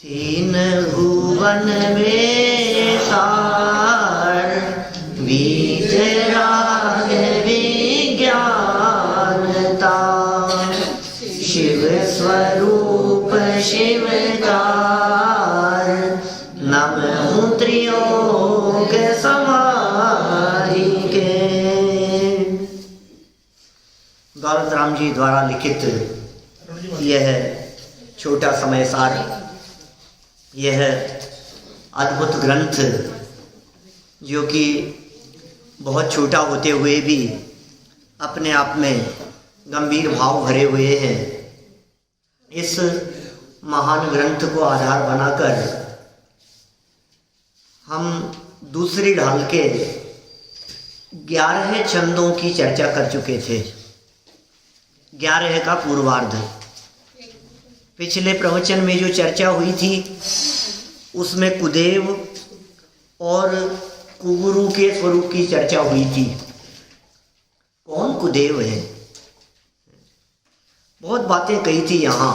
तीन भुवन में सार वीतराग विज्ञानता, शिव स्वरूप शिवतार, नमः त्रियोग समाधि के। दौलत राम जी द्वारा लिखित यह छोटा समय सार, यह अद्भुत ग्रंथ जो कि बहुत छोटा होते हुए भी अपने आप में गंभीर भाव भरे हुए हैं, इस महान ग्रंथ को आधार बनाकर हम दूसरी ढाल के 11 छंदों की चर्चा कर चुके थे। 11 का पूर्वार्ध। पिछले प्रवचन में जो चर्चा हुई थी उसमें कुदेव और कुगुरु के स्वरूप की चर्चा हुई थी। कौन कुदेव है? बहुत बातें कही थी। यहाँ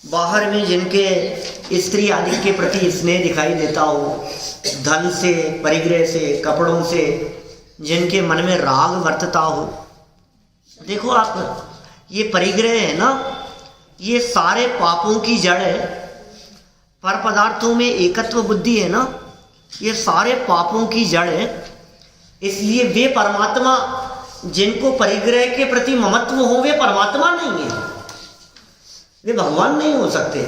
बाहर में जिनके स्त्री आदि के प्रति स्नेह दिखाई देता हो, धन से, परिग्रह से, कपड़ों से जिनके मन में राग वर्तता हो। देखो आप, ये परिग्रह है ना, ये सारे पापों की जड़ है। पर पदार्थों में एकत्व बुद्धि है ना, ये सारे पापों की जड़ है। इसलिए वे परमात्मा, जिनको परिग्रह के प्रति ममत्व हो, वे परमात्मा नहीं है, वे भगवान नहीं हो सकते।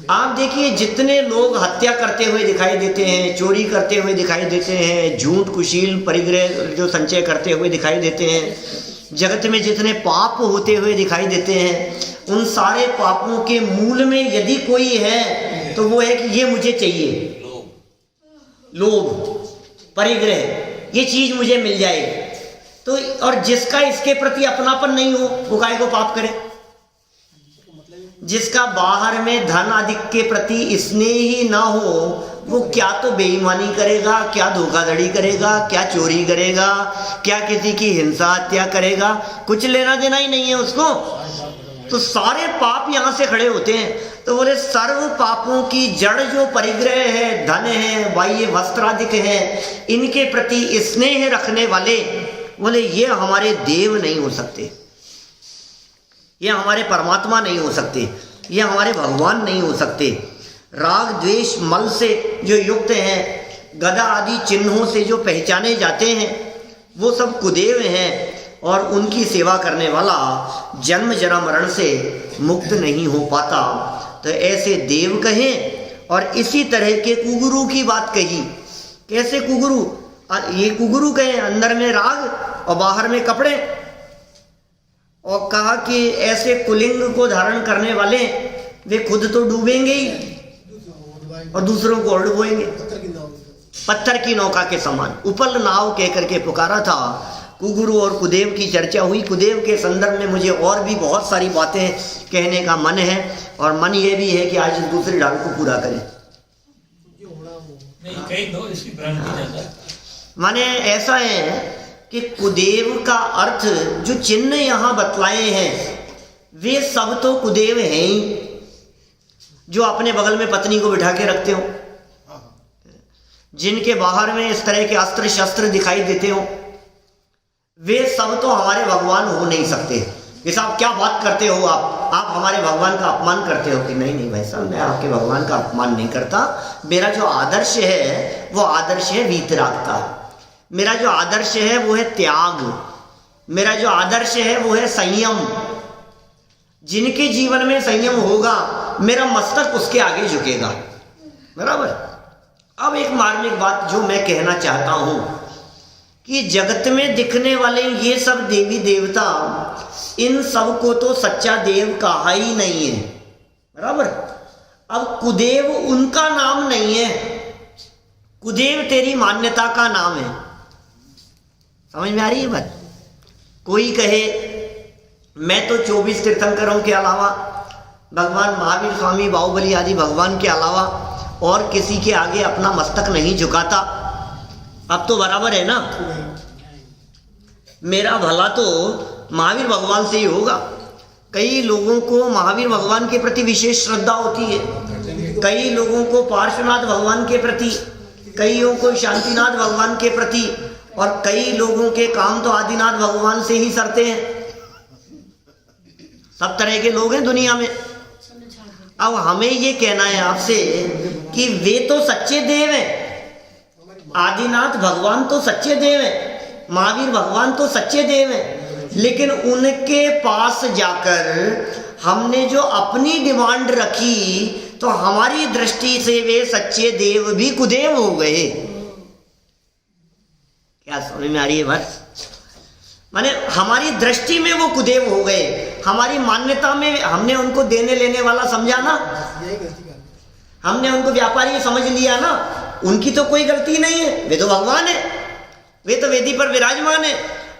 आप देखिए, जितने लोग हत्या करते हुए दिखाई देते हैं, चोरी करते हुए दिखाई देते हैं, झूठ कुशील परिग्रह जो संचय करते हुए दिखाई देते हैं, जगत में जितने पाप होते हुए दिखाई देते हैं, उन सारे पापों के मूल में यदि कोई है तो वो है कि ये मुझे चाहिए, लोभ, परिग्रह, ये चीज मुझे मिल जाए। तो और जिसका इसके प्रति अपनापन नहीं हो वो काहे को पाप करे? जिसका बाहर में धन आदि के प्रति स्नेह ही ना हो, वो क्या तो बेईमानी करेगा, क्या धोखाधड़ी करेगा, क्या चोरी करेगा, क्या किसी की हिंसा हत्या करेगा, कुछ लेना देना ही नहीं है उसको। तो सारे पाप यहाँ से खड़े होते हैं। तो बोले सर्व पापों की जड़ जो परिग्रह है, धन है, बाह्य वस्त्रादिक है, इनके प्रति स्नेह रखने वाले, बोले ये हमारे देव नहीं हो सकते, ये हमारे परमात्मा नहीं हो सकते, ये हमारे भगवान नहीं हो सकते। राग द्वेष मल से जो युक्त हैं, गदा आदि चिन्हों से जो पहचाने जाते हैं, वो सब कुदेव हैं। और उनकी सेवा करने वाला जन्म जरा मरण से मुक्त नहीं हो पाता। तो ऐसे देव कहें। और इसी तरह के कुगुरु की बात कही। कैसे कुगुरु? ये कुगुरु कहें, अंदर में राग और बाहर में कपड़े। और कहा कि ऐसे कुलिंग को धारण करने वाले वे खुद तो डूबेंगे ही और दूसरों को और डुबोएंगे। पत्थर की नौका के समान उपल नाव कह करके पुकारा था। कुगुरु और कुदेव की चर्चा हुई। कुदेव के संदर्भ में मुझे और भी बहुत सारी बातें कहने का मन है, और मन ये भी है कि आज दूसरी ढाल को पूरा करें। माने ऐसा है कि कुदेव का अर्थ जो चिन्ह यहाँ बतलाए हैं, वे सब तो कुदेव हैं ही। जो अपने बगल में पत्नी को बिठा के रखते हो, जिनके बाहर में इस तरह के अस्त्र शस्त्र दिखाई देते हो, वे सब तो हमारे भगवान हो नहीं सकते। ये साहब क्या बात करते हो आप हमारे भगवान का अपमान करते हो। कि नहीं भाई साहब, मैं आपके भगवान का अपमान नहीं करता। मेरा जो आदर्श है वो आदर्श है वीतरागता। मेरा जो आदर्श है वो है त्याग। मेरा जो आदर्श है वो है संयम। जिनके जीवन में संयम होगा, मेरा मस्तक उसके आगे झुकेगा। बराबर। अब एक मार्मिक बात जो मैं कहना चाहता हूं कि जगत में दिखने वाले ये सब देवी देवता, इन सब को तो सच्चा देव कहा ही नहीं है। बराबर। अब कुदेव उनका नाम नहीं है, कुदेव तेरी मान्यता का नाम है। समझ में आ रही है बात? कोई कहे मैं तो 24 तीर्थंकरों के अलावा, भगवान महावीर स्वामी, बाहुबली आदि भगवान के अलावा और किसी के आगे अपना मस्तक नहीं झुकाता। अब तो बराबर है ना, मेरा भला तो महावीर भगवान से ही होगा। कई लोगों को महावीर भगवान के प्रति विशेष श्रद्धा होती है, कई लोगों को पार्श्वनाथ भगवान के प्रति, कईयों को शांतिनाथ भगवान के प्रति, और कई लोगों के काम तो आदिनाथ भगवान से ही सरते हैं। सब तरह के लोग हैं दुनिया में। अब हमें ये कहना है आपसे कि वे तो सच्चे देव हैं, आदिनाथ भगवान तो सच्चे देव हैं, महावीर भगवान तो सच्चे देव हैं, लेकिन उनके पास जाकर हमने जो अपनी डिमांड रखी तो हमारी दृष्टि से वे सच्चे देव भी कुदेव हो गए। क्या समझ में आ रही है बात? माने हमारी दृष्टि में वो कुदेव हो गए, हमारी मान्यता में हमने उनको देने लेने वाला समझा ना, हमने उनको व्यापारी समझ लिया ना। उनकी तो कोई गलती नहीं है, वे तो भगवान है, वे तो वेदी पर विराजमान है,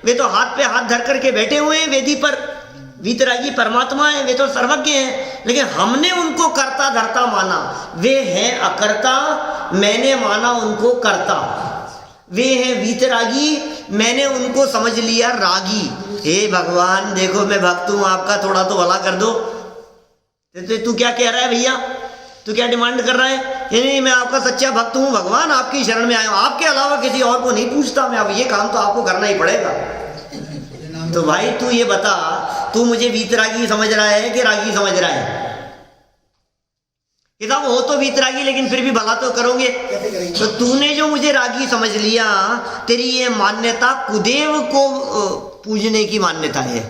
वे तो हाथ पे हाथ धर करके बैठे हुए हैं वेदी पर, वीतरागी परमात्मा है, वे तो सर्वज्ञ हैं। लेकिन हमने उनको कर्ता धर्ता माना, वे हैं अकर्ता, मैंने माना उनको कर्ता। वे हैं वीतरागी, मैंने उनको समझ लिया रागी। हे भगवान देखो मैं भक्त हूं आपका, थोड़ा तो भला कर दो। तू क्या कह रहा है भैया, तू क्या डिमांड कर रहा है? नहीं मैं आपका सच्चा भक्त हूं भगवान, आपकी शरण में आया हूं, आपके अलावा किसी और को नहीं पूछता मैं। अब ये काम तो आपको करना ही पड़ेगा। तो भाई तू ये बता, तू मुझे वीतरागी समझ रहा है कि रागी समझ रहा है? कि साहब हो तो वीतरागी लेकिन फिर भी भला तो करोगे। तो तूने जो मुझे रागी समझ लिया, तेरी ये मान्यता कुदेव को पूजने की मान्यता है,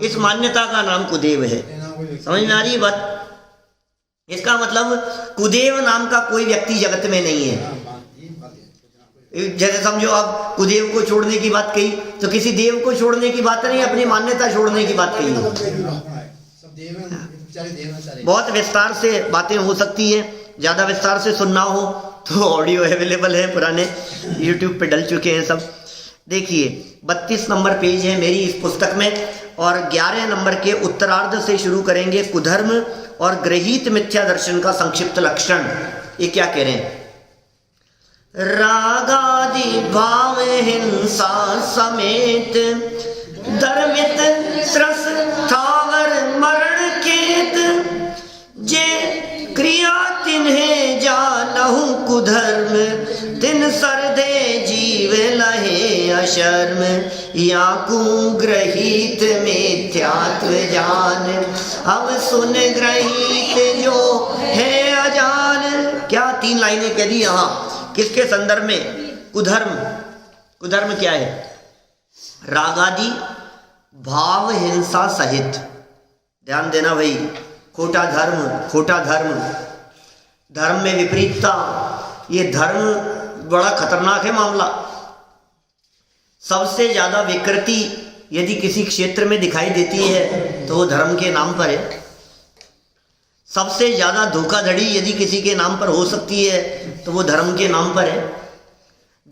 इस मान्यता का नाम कुदेव है। समझ में आ रही बात? इसका मतलब कुदेव नाम का कोई व्यक्ति जगत में नहीं है। जैसे समझो आप कुदेव को छोड़ने की बात कही तो किसी देव को छोड़ने की बात नहीं, अपनी मान्यता छोड़ने की बात कही। बहुत विस्तार से बातें हो सकती है, ज्यादा विस्तार से सुनना हो तो ऑडियो अवेलेबल है, पुराने YouTube पे डल चुके हैं सब। देखिए 32 नंबर पेज है मेरी इस पुस्तक में, और 11 नंबर के उत्तरार्ध से शुरू करेंगे। कुधर्म और गृहीत मिथ्या दर्शन का संक्षिप्त लक्षण। ये क्या कह रहे हैं? रागादि भाव हिंसा समेत धर्मित त्रस थावर मरण केत, जे क्रिया तिन्हें जानहु कुधर्म, तिन सरदे जीव लहे अशर्म, या कुग्रहित मिथ्यात्व जान, अब सुन ग्रहित जो है अजान। क्या 3 लाइनें कह दी यहाँ, किसके संदर्भ में? कुधर्म। कुधर्म क्या है? रागादि भाव हिंसा सहित। ध्यान देना भाई, खोटा धर्म, खोटा धर्म, धर्म में विपरीतता, ये धर्म बड़ा खतरनाक है मामला। सबसे ज्यादा विकृति यदि किसी क्षेत्र में दिखाई देती है तो वो धर्म के नाम पर है। सबसे ज्यादा धोखाधड़ी यदि किसी के नाम पर हो सकती है तो वो धर्म के नाम पर है।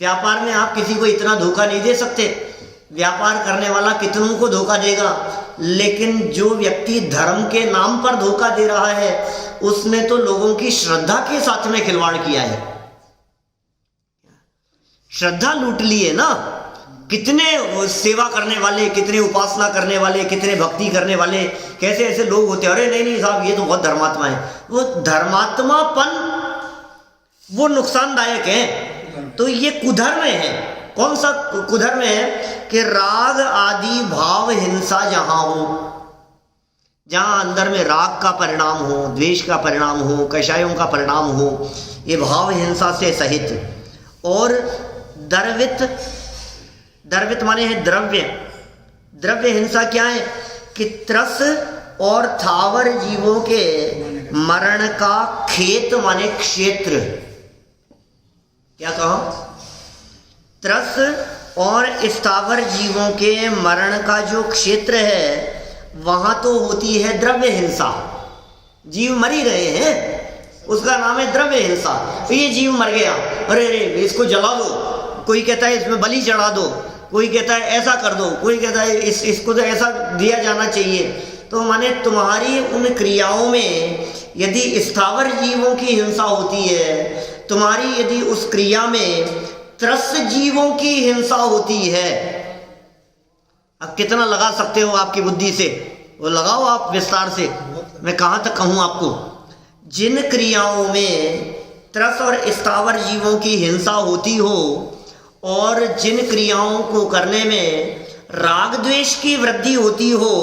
व्यापार में आप किसी को इतना धोखा नहीं दे सकते, व्यापार करने वाला कितनों को धोखा देगा, लेकिन जो व्यक्ति धर्म के नाम पर धोखा दे रहा है उसने तो लोगों की श्रद्धा के साथ में खिलवाड़ किया है, श्रद्धा लूट ली है ना। कितने सेवा करने वाले, कितने उपासना करने वाले, कितने भक्ति करने वाले, कैसे ऐसे लोग होते हैं, अरे नहीं नहीं साहब ये तो बहुत धर्मात्मा है। वो धर्मात्मापन वो नुकसानदायक है। तो ये कुधर्म है। कौन सा कुधर्म है? कि राग आदि भाव हिंसा जहां हो, जहां अंदर में राग का परिणाम हो, द्वेष का परिणाम हो, कषायों का परिणाम हो, ये भाव हिंसा से सहित। और द्रवित, द्रवित माने है द्रव्य, द्रव्य हिंसा क्या है? कि त्रस और थावर जीवों के मरण का खेत माने क्षेत्र। क्या कहा? त्रस और स्थावर जीवों के मरण का जो क्षेत्र है वहां तो होती है द्रव्य हिंसा। जीव मर ही रहे हैं, उसका नाम है द्रव्य हिंसा। तो ये जीव मर गया, अरे अरे इसको जला दो, कोई कहता है इसमें बलि चढ़ा दो, कोई कहता है ऐसा कर दो, कोई कहता है इसको तो ऐसा दिया जाना चाहिए। तो माने तुम्हारी उन क्रियाओं में यदि स्थावर जीवों की हिंसा होती है, तुम्हारी यदि उस क्रिया में त्रस जीवों की हिंसा होती है, अब कितना लगा सकते हो आपकी बुद्धि से वो लगाओ आप विस्तार से। मैं कहां तक कहूं आपको? जिन क्रियाओं में त्रस और स्थावर जीवों की हिंसा होती हो और जिन क्रियाओं को करने में राग द्वेष की वृद्धि होती हो,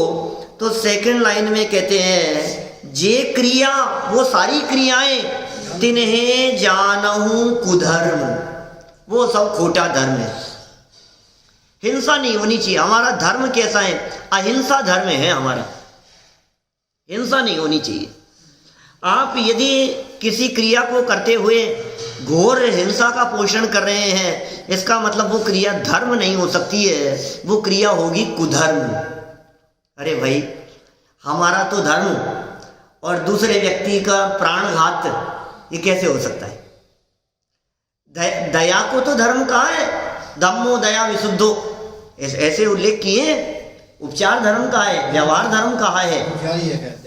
तो सेकंड लाइन में कहते हैं जे क्रिया, वो सारी क्रियाएं तिन्हें जानहु कुधर्म, वो सब खोटा धर्म है। हिंसा नहीं होनी चाहिए। हमारा धर्म कैसा है? अहिंसा धर्म है हमारा, हिंसा नहीं होनी चाहिए। आप यदि किसी क्रिया को करते हुए घोर हिंसा का पोषण कर रहे हैं, इसका मतलब वो क्रिया धर्म नहीं हो सकती है, वो क्रिया होगी कुधर्म। अरे भाई, हमारा तो धर्म और दूसरे व्यक्ति का प्राणघात, ये कैसे हो सकता है? दया को तो धर्म कहा है, धम्मो दया विशुद्धो, ऐसे उल्लेख किए। उपचार धर्म कहा है, व्यवहार धर्म कहा है,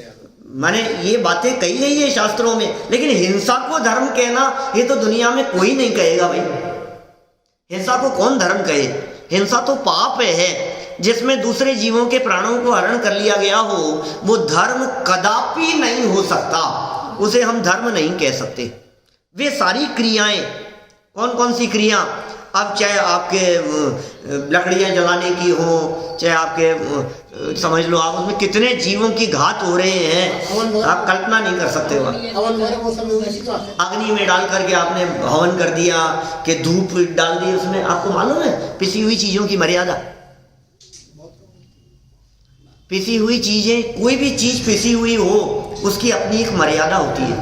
माने ये बातें कही गई है शास्त्रों में। लेकिन हिंसा को धर्म कहना, ये तो दुनिया में कोई नहीं कहेगा भाई। हिंसा को कौन धर्म कहे? हिंसा तो पाप है, जिसमें दूसरे जीवों के प्राणों को हरण कर लिया गया हो, वो धर्म कदापि नहीं हो सकता, उसे हम धर्म नहीं कह सकते। वे सारी क्रियाएं, कौन कौन सी क्रिया? अब चाहे आपके लकड़ियां जलाने की हो, चाहे आपके समझ लो आप उसमें कितने जीवों की घात हो रहे हैं, आप कल्पना नहीं कर सकते। अग्नि में डाल करके आपने हवन कर दिया, कि धूप डाल दी उसमें, आपको मालूम है पिसी हुई चीजों की मर्यादा? पिसी हुई चीजें, कोई भी चीज पिसी हुई हो उसकी अपनी एक मर्यादा होती है।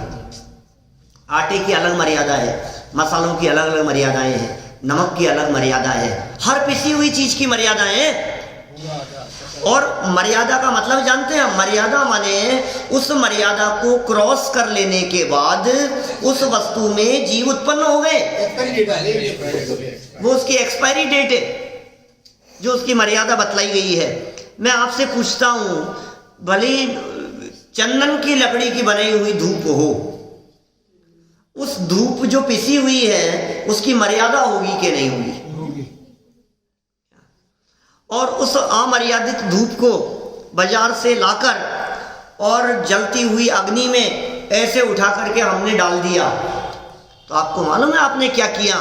आटे की अलग मर्यादा है, मसालों की अलग अलग मर्यादाएं हैं, नमक की अलग मर्यादा है, हर पिसी हुई चीज की मर्यादा है। और मर्यादा का मतलब जानते हैं? मर्यादा माने उस मर्यादा को क्रॉस कर लेने के बाद उस वस्तु में जीव उत्पन्न हो गए, वो उसकी एक्सपायरी डेट है, जो उसकी मर्यादा बतलाई गई है। मैं आपसे पूछता हूं, भले चंदन की लकड़ी की बनाई हुई धूप हो, उस धूप जो पिसी हुई है उसकी मर्यादा होगी कि नहीं होगी? और उस अमर्यादित धूप को बाजार से लाकर और जलती हुई अग्नि में ऐसे उठा करके हमने डाल दिया, तो आपको मालूम है आपने क्या किया?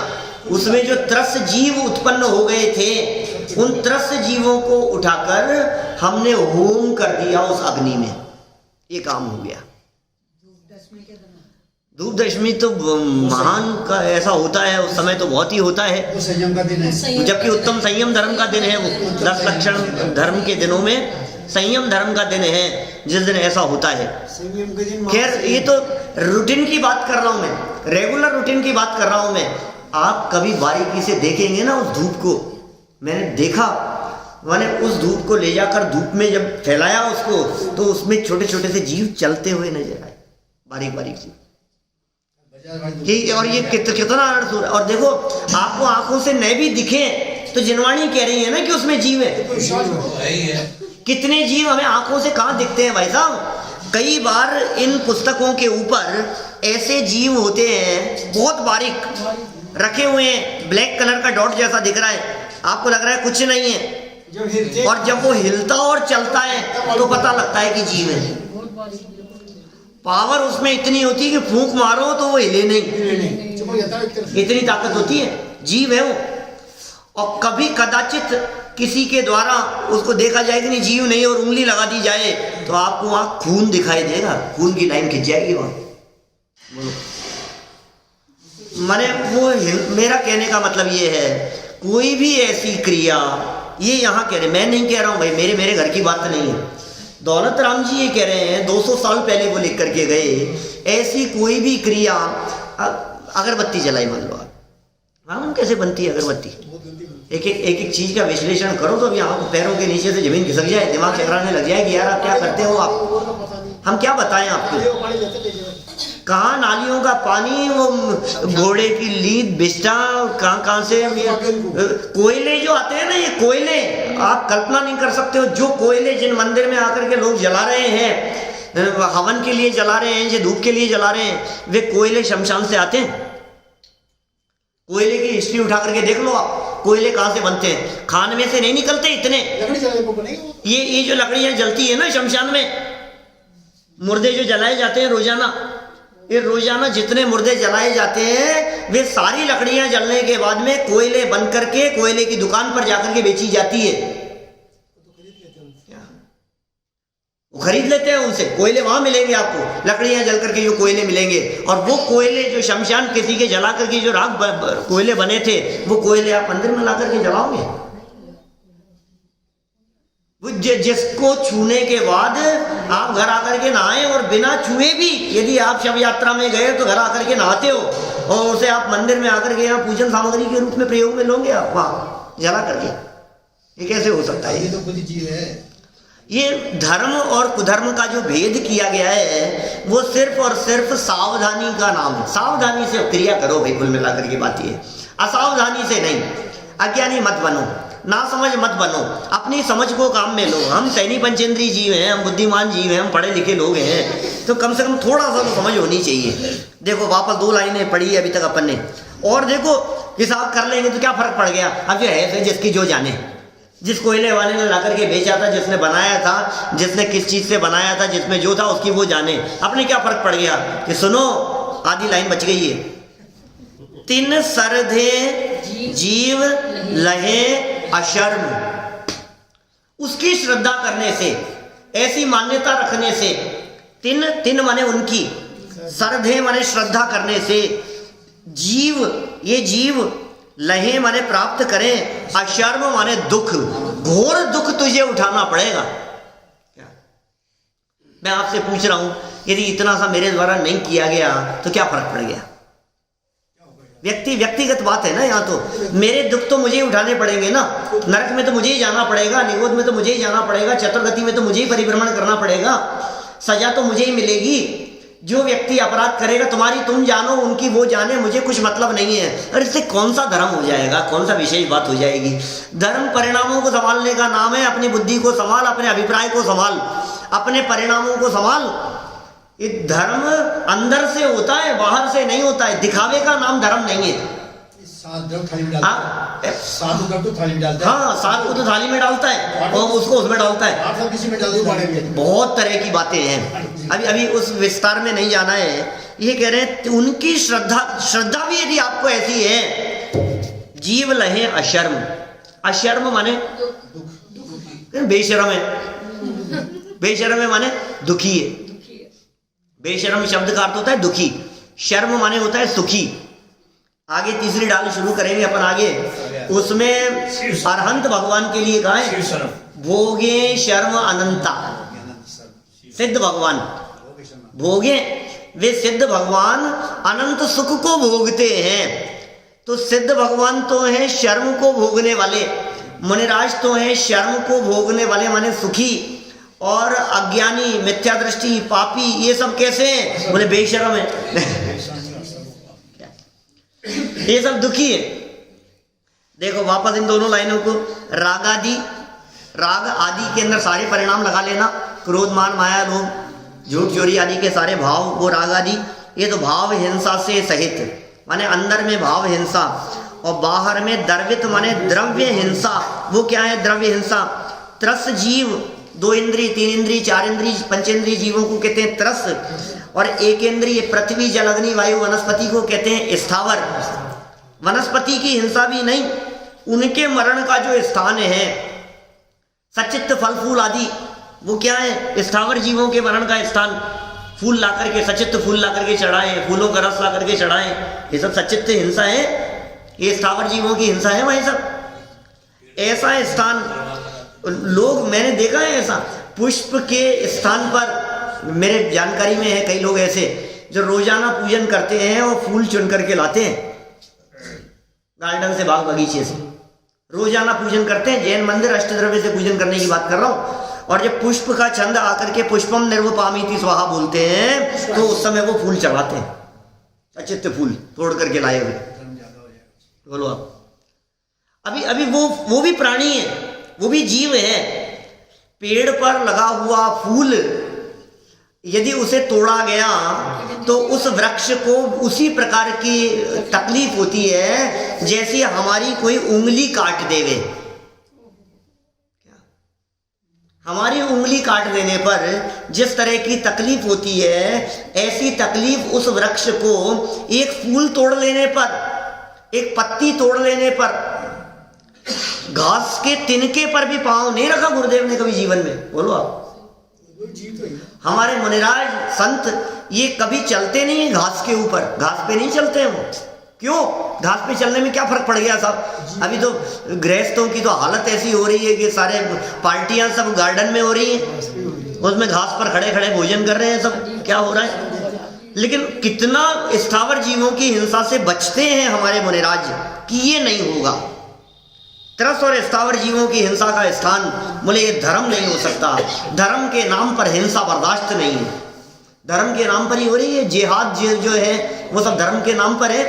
उसमें जो त्रस्त जीव उत्पन्न हो गए थे, उन त्रस्त जीवों को उठाकर हमने होम कर दिया उस अग्नि में। ये काम हो गया। धूप दशमी तो महान का ऐसा होता है, उस समय तो बहुत ही होता है, संयम का दिन है, जबकि उत्तम संयम धर्म का दिन है। वो 10 लक्षण धर्म के दिनों में संयम धर्म का दिन है, जिस दिन ऐसा होता है। खैर, ये तो रूटीन की बात कर रहा हूँ मैं, रेगुलर रूटीन की बात कर रहा हूँ मैं। आप कभी बारीकी से देखेंगे ना उस धूप को, मैंने देखा, मैंने उस धूप को ले जाकर धूप में जब फैलाया उसको, तो उसमें छोटे छोटे से जीव चलते हुए नजर आए, बारीक बारीक जीव। और ये कितना अर्थ हो रहा है। और देखो, आपको आंखों से न भी दिखे तो जिनवाणी कह रही है ना कि उसमें जीव है। कितने जीव हमें आंखों से कहाँ दिखते हैं भाई साहब? कई बार इन पुस्तकों के ऊपर ऐसे जीव होते हैं बहुत बारीक रखे हुए हैं, ब्लैक कलर का डॉट जैसा दिख रहा है, आपको लग रहा है कुछ नहीं है, और जब वो हिलता और चलता है तो पता लगता है कि जीव है। पावर उसमें इतनी होती है कि फूंक मारो तो वो हिले नहीं, इतनी ताकत होती है, जीव है वो। और कभी कदाचित किसी के द्वारा उसको देखा जाए कि नहीं जीव नहीं, और उंगली लगा दी जाए तो आपको वहां खून दिखाई देगा, खून की लाइन खिंच जाएगी वहां। बोलो, माने वो मेरा कहने का मतलब ये है, कोई भी ऐसी क्रिया, ये यहाँ कह रहे, मैं नहीं कह रहा हूँ भाई, मेरे घर की बात नहीं है, दौलत राम जी ये कह रहे हैं, 200 साल पहले वो लिख करके गए। ऐसी कोई भी क्रिया, अगरबत्ती जलाई मान लो आप, हाँ कैसे बनती है अगरबत्ती? एक चीज का विश्लेषण करो तो यहाँ पैरों के नीचे से जमीन खिसक जाए, दिमाग चकराने लग जाए कि यार आप क्या करते हो आप, हम क्या बताएं आपको? कहाँ नालियों का पानी, वो घोड़े की लीद, बिस्टा, कहाँ से कोयले जो आते हैं ना, ये कोयले आप कल्पना नहीं कर सकते हो। जो कोयले जिन मंदिर में आकर के लोग जला रहे हैं, हवन के लिए जला रहे हैं, जो धूप के लिए जला रहे हैं, वे कोयले शमशान से आते हैं। कोयले की हिस्ट्री उठा करके देख लो आप, कोयले कहाँ से बनते हैं, खान में से नहीं निकलते इतने। ये जो लकड़ियां जलती है ना शमशान में, मुर्दे जो जलाए जाते हैं रोजाना, ये रोजाना जितने मुर्दे जलाए जाते हैं वे सारी लकड़ियां जलने के बाद में कोयले बन करके कोयले की दुकान पर जाकर के बेची जाती है। वो खरीद लेते हैं उनसे, कोयले वहां मिलेंगे आपको, लकड़ियां जल करके जो कोयले मिलेंगे, और वो कोयले जो शमशान किसी के जला करके जो राख कोयले बने थे वो कोयले आप मंदिर में ला करके जलाओगे। वो जिसको छूने के बाद आप घर आकर के नहाए, और बिना छुए भी यदि आप शव यात्रा में गए तो घर आकर के नहाते हो, और उसे आप मंदिर में आकर के यहाँ पूजन सामग्री के रूप में प्रयोग में लोगे आप वहां जला करके, ये कैसे हो सकता है? ये तो खुद चीज है। ये धर्म और कुधर्म का जो भेद किया गया है वो सिर्फ और सिर्फ सावधानी का नाम है। सावधानी से क्रिया करो भाई, कुल मिलाकर की बात ये, असावधानी से नहीं। अज्ञानी मत बनो, ना समझ मत बनो, अपनी समझ को काम में लो। हम सैनी पंचेंद्रीय जीव हैं, हम बुद्धिमान जीव हैं, हम पढ़े लिखे लोग हैं, तो कम से कम थोड़ा सा तो समझ होनी चाहिए। देखो वापस 2 लाइनें पढ़ी है अभी तक अपन ने, और देखो हिसाब कर लेंगे तो क्या फर्क पड़ गया। अब जो है जिसकी जो जाने, जिस कोयले वाले ने ला करके बेचा था, जिसने बनाया था, जिसने किस चीज से बनाया था, जिसमें जो था उसकी वो जाने, अपने क्या फर्क पड़ गया। कि सुनो, आधी लाइन बच गई है। 3 सरधे जीव लहे अशर्म, उसकी श्रद्धा करने से, ऐसी मान्यता रखने से, 3 माने उनकी, सरधे माने श्रद्धा करने से, जीव ये जीव, लहे माने प्राप्त करें, अशर्म माने दुख, घोर दुख तुझे उठाना पड़ेगा। क्या मैं आपसे पूछ रहा हूं, यदि इतना सा मेरे द्वारा नहीं किया गया तो क्या फर्क पड़ गया? व्यक्तिगत बात है ना। यहाँ तो मेरे दुख तो मुझे ही उठाने पड़ेंगे ना। नरक में तो मुझे ही जाना पड़ेगा, निगोद में तो मुझे ही जाना पड़ेगा, चतुर्गति में तो मुझे ही परिभ्रमण करना पड़ेगा, सजा तो मुझे ही मिलेगी। जो व्यक्ति अपराध करेगा, तुम्हारी तुम जानो, उनकी वो जाने, मुझे कुछ मतलब नहीं है। और इससे कौन सा धर्म हो जाएगा, कौन सा विशेष बात हो जाएगी? धर्म परिणामों को संभालने का नाम है। अपनी बुद्धि को संभाल, अपने अभिप्राय को संभाल, अपने परिणामों को संभाल। ये धर्म अंदर से होता है, बाहर से नहीं होता है। दिखावे का नाम धर्म नहीं है। साधु तो थाली में डालता है। हाँ, साधु को तो थाली में डालता है और उसको उसमें डालता है। किसी में डाल, बहुत तरह की बातें हैं, अभी उस विस्तार में नहीं जाना है। ये कह रहे हैं उनकी श्रद्धा भी यदि आपको ऐसी है, जीव लहे अशर्म, अशर्म माने बेशरम है, बेशरम है माने दुखी है। बेशरम शब्द का अर्थ होता है दुखी, शर्म माने होता है सुखी। आगे तीसरी डाल शुरू करेंगे अपन आगे, उसमें अरहंत भगवान के लिए कहा है भोगे शर्म अनंता। सिद्ध भगवान भोगे, वे सिद्ध भगवान अनंत सुख को भोगते हैं। तो सिद्ध भगवान तो है शर्म को भोगने वाले, मुनिराज तो है शर्म को भोगने वाले माने सुखी, और अज्ञानी, मिथ्या दृष्टि, पापी, ये सब कैसे हैं? बोले बेशर्म है ये सब दुखी है। देखो वापस इन दोनों लाइनों को, राग आदि के अंदर सारे परिणाम लगा लेना, क्रोध, मान, माया, लोभ, झूठ, चोरी आदि के सारे भाव, वो राग आदि। ये तो भाव हिंसा से सहित, माने अंदर में भाव हिंसा और बाहर में द्रवित माने द्रव्य हिंसा। वो क्या है द्रव्य हिंसा? त्रस जीव, 2 इंद्रिय, 3 इंद्रिय, 4 इंद्रिय, पंचेंद्रिय जीवों को कहते हैं त्रस, और 1 इंद्रिय पृथ्वी, जल, अग्नि, वायु, वनस्पति को कहते हैं स्थावर। वनस्पति की हिंसा भी नहीं, उनके मरण का जो स्थान है सचित्त फल फूल आदि, वो क्या है? स्थावर जीवों के मरण का स्थान। फूल ला करके, सचित्त फूल ला करके चढ़ाए, फूलों का रस ला करके चढ़ाए, ये सब सचित्त हिंसा है, ये स्थावर जीवों की हिंसा है। वही सब ऐसा स्थान लोग, मैंने देखा है ऐसा, पुष्प के स्थान पर, मेरे जानकारी में है कई लोग ऐसे जो रोजाना पूजन करते हैं और फूल चुन करके लाते हैं गार्डन से, बाग बगीचे से, रोजाना पूजन करते हैं। जैन मंदिर अष्टद्रव्य से पूजन करने की बात कर रहा हूं। और जब पुष्प का छंद आकर के पुष्पम निर्वपामीति स्वाहा बोलते हैं, तो उस समय वो फूल चढ़ाते हैं, अचित्त फूल तोड़ करके लाए हुए। बोलो आप, अभी वो भी प्राणी है, वो भी जीव है। पेड़ पर लगा हुआ फूल यदि उसे तोड़ा गया तो उस वृक्ष को उसी प्रकार की तकलीफ होती है जैसी हमारी कोई उंगली काट देवे। हमारी उंगली काट देने पर जिस तरह की तकलीफ होती है, ऐसी तकलीफ उस वृक्ष को एक फूल तोड़ लेने पर, एक पत्ती तोड़ लेने पर, घास के तिनके पर भी पांव नहीं रखा गुरुदेव ने कभी जीवन में। बोलो आप। हमारे मुनिराज संत ये कभी चलते नहीं है घास के ऊपर, घास पे नहीं चलते हैं वो। क्यों? घास पे चलने में क्या फर्क पड़ गया साहब? अभी तो गृहस्थों की तो हालत ऐसी हो रही है कि सारे पार्टियां सब गार्डन में हो रही हैं, उसमें घास पर खड़े खड़े भोजन कर रहे हैं सब। क्या हो रहा है? लेकिन कितना स्थावर जीवों की हिंसा से बचते हैं हमारे मुनिराज कि ये नहीं होगा। त्रस और स्थावर जीवों की हिंसा का स्थान बोले ये धर्म नहीं हो सकता। धर्म के नाम पर हिंसा बर्दाश्त नहीं है। धर्म के नाम पर ही हो रही है जिहाद जो है, वो सब धर्म के नाम पर है।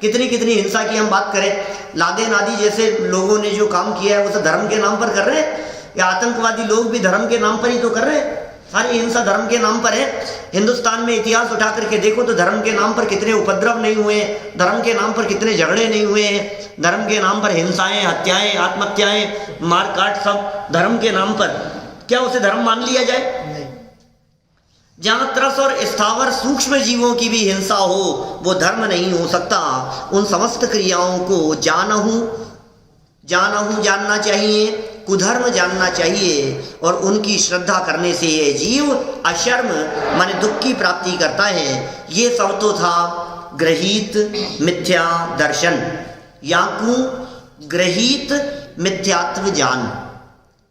कितनी कितनी हिंसा की हम बात करें, लादेन आदि जैसे लोगों ने जो काम किया है वो सब धर्म के नाम पर कर रहे हैं, या आतंकवादी लोग भी धर्म के नाम पर ही तो कर रहे हैं। सारी हिंसा धर्म के नाम पर है। हिंदुस्तान में इतिहास उठा करके देखो तो धर्म के नाम पर कितने उपद्रव नहीं हुए, धर्म के नाम पर कितने झगड़े नहीं हुए हैं, धर्म के नाम पर हिंसाएं, हत्याएं, आत्महत्याएं, मारकाट, सब धर्म के नाम पर। क्या उसे धर्म मान लिया जाए? जहां त्रस और स्थावर सूक्ष्म जीवों की भी हिंसा हो वो धर्म नहीं हो सकता। उन समस्त क्रियाओं को जानना चाहिए, कुधर्म जानना चाहिए, और उनकी श्रद्धा करने से ये जीव अशर्म माने दुख की प्राप्ति करता है। ये सब तो था ग्रहीत मिथ्या दर्शन, याकू ग्रहीत मिथ्यात्व ज्ञान।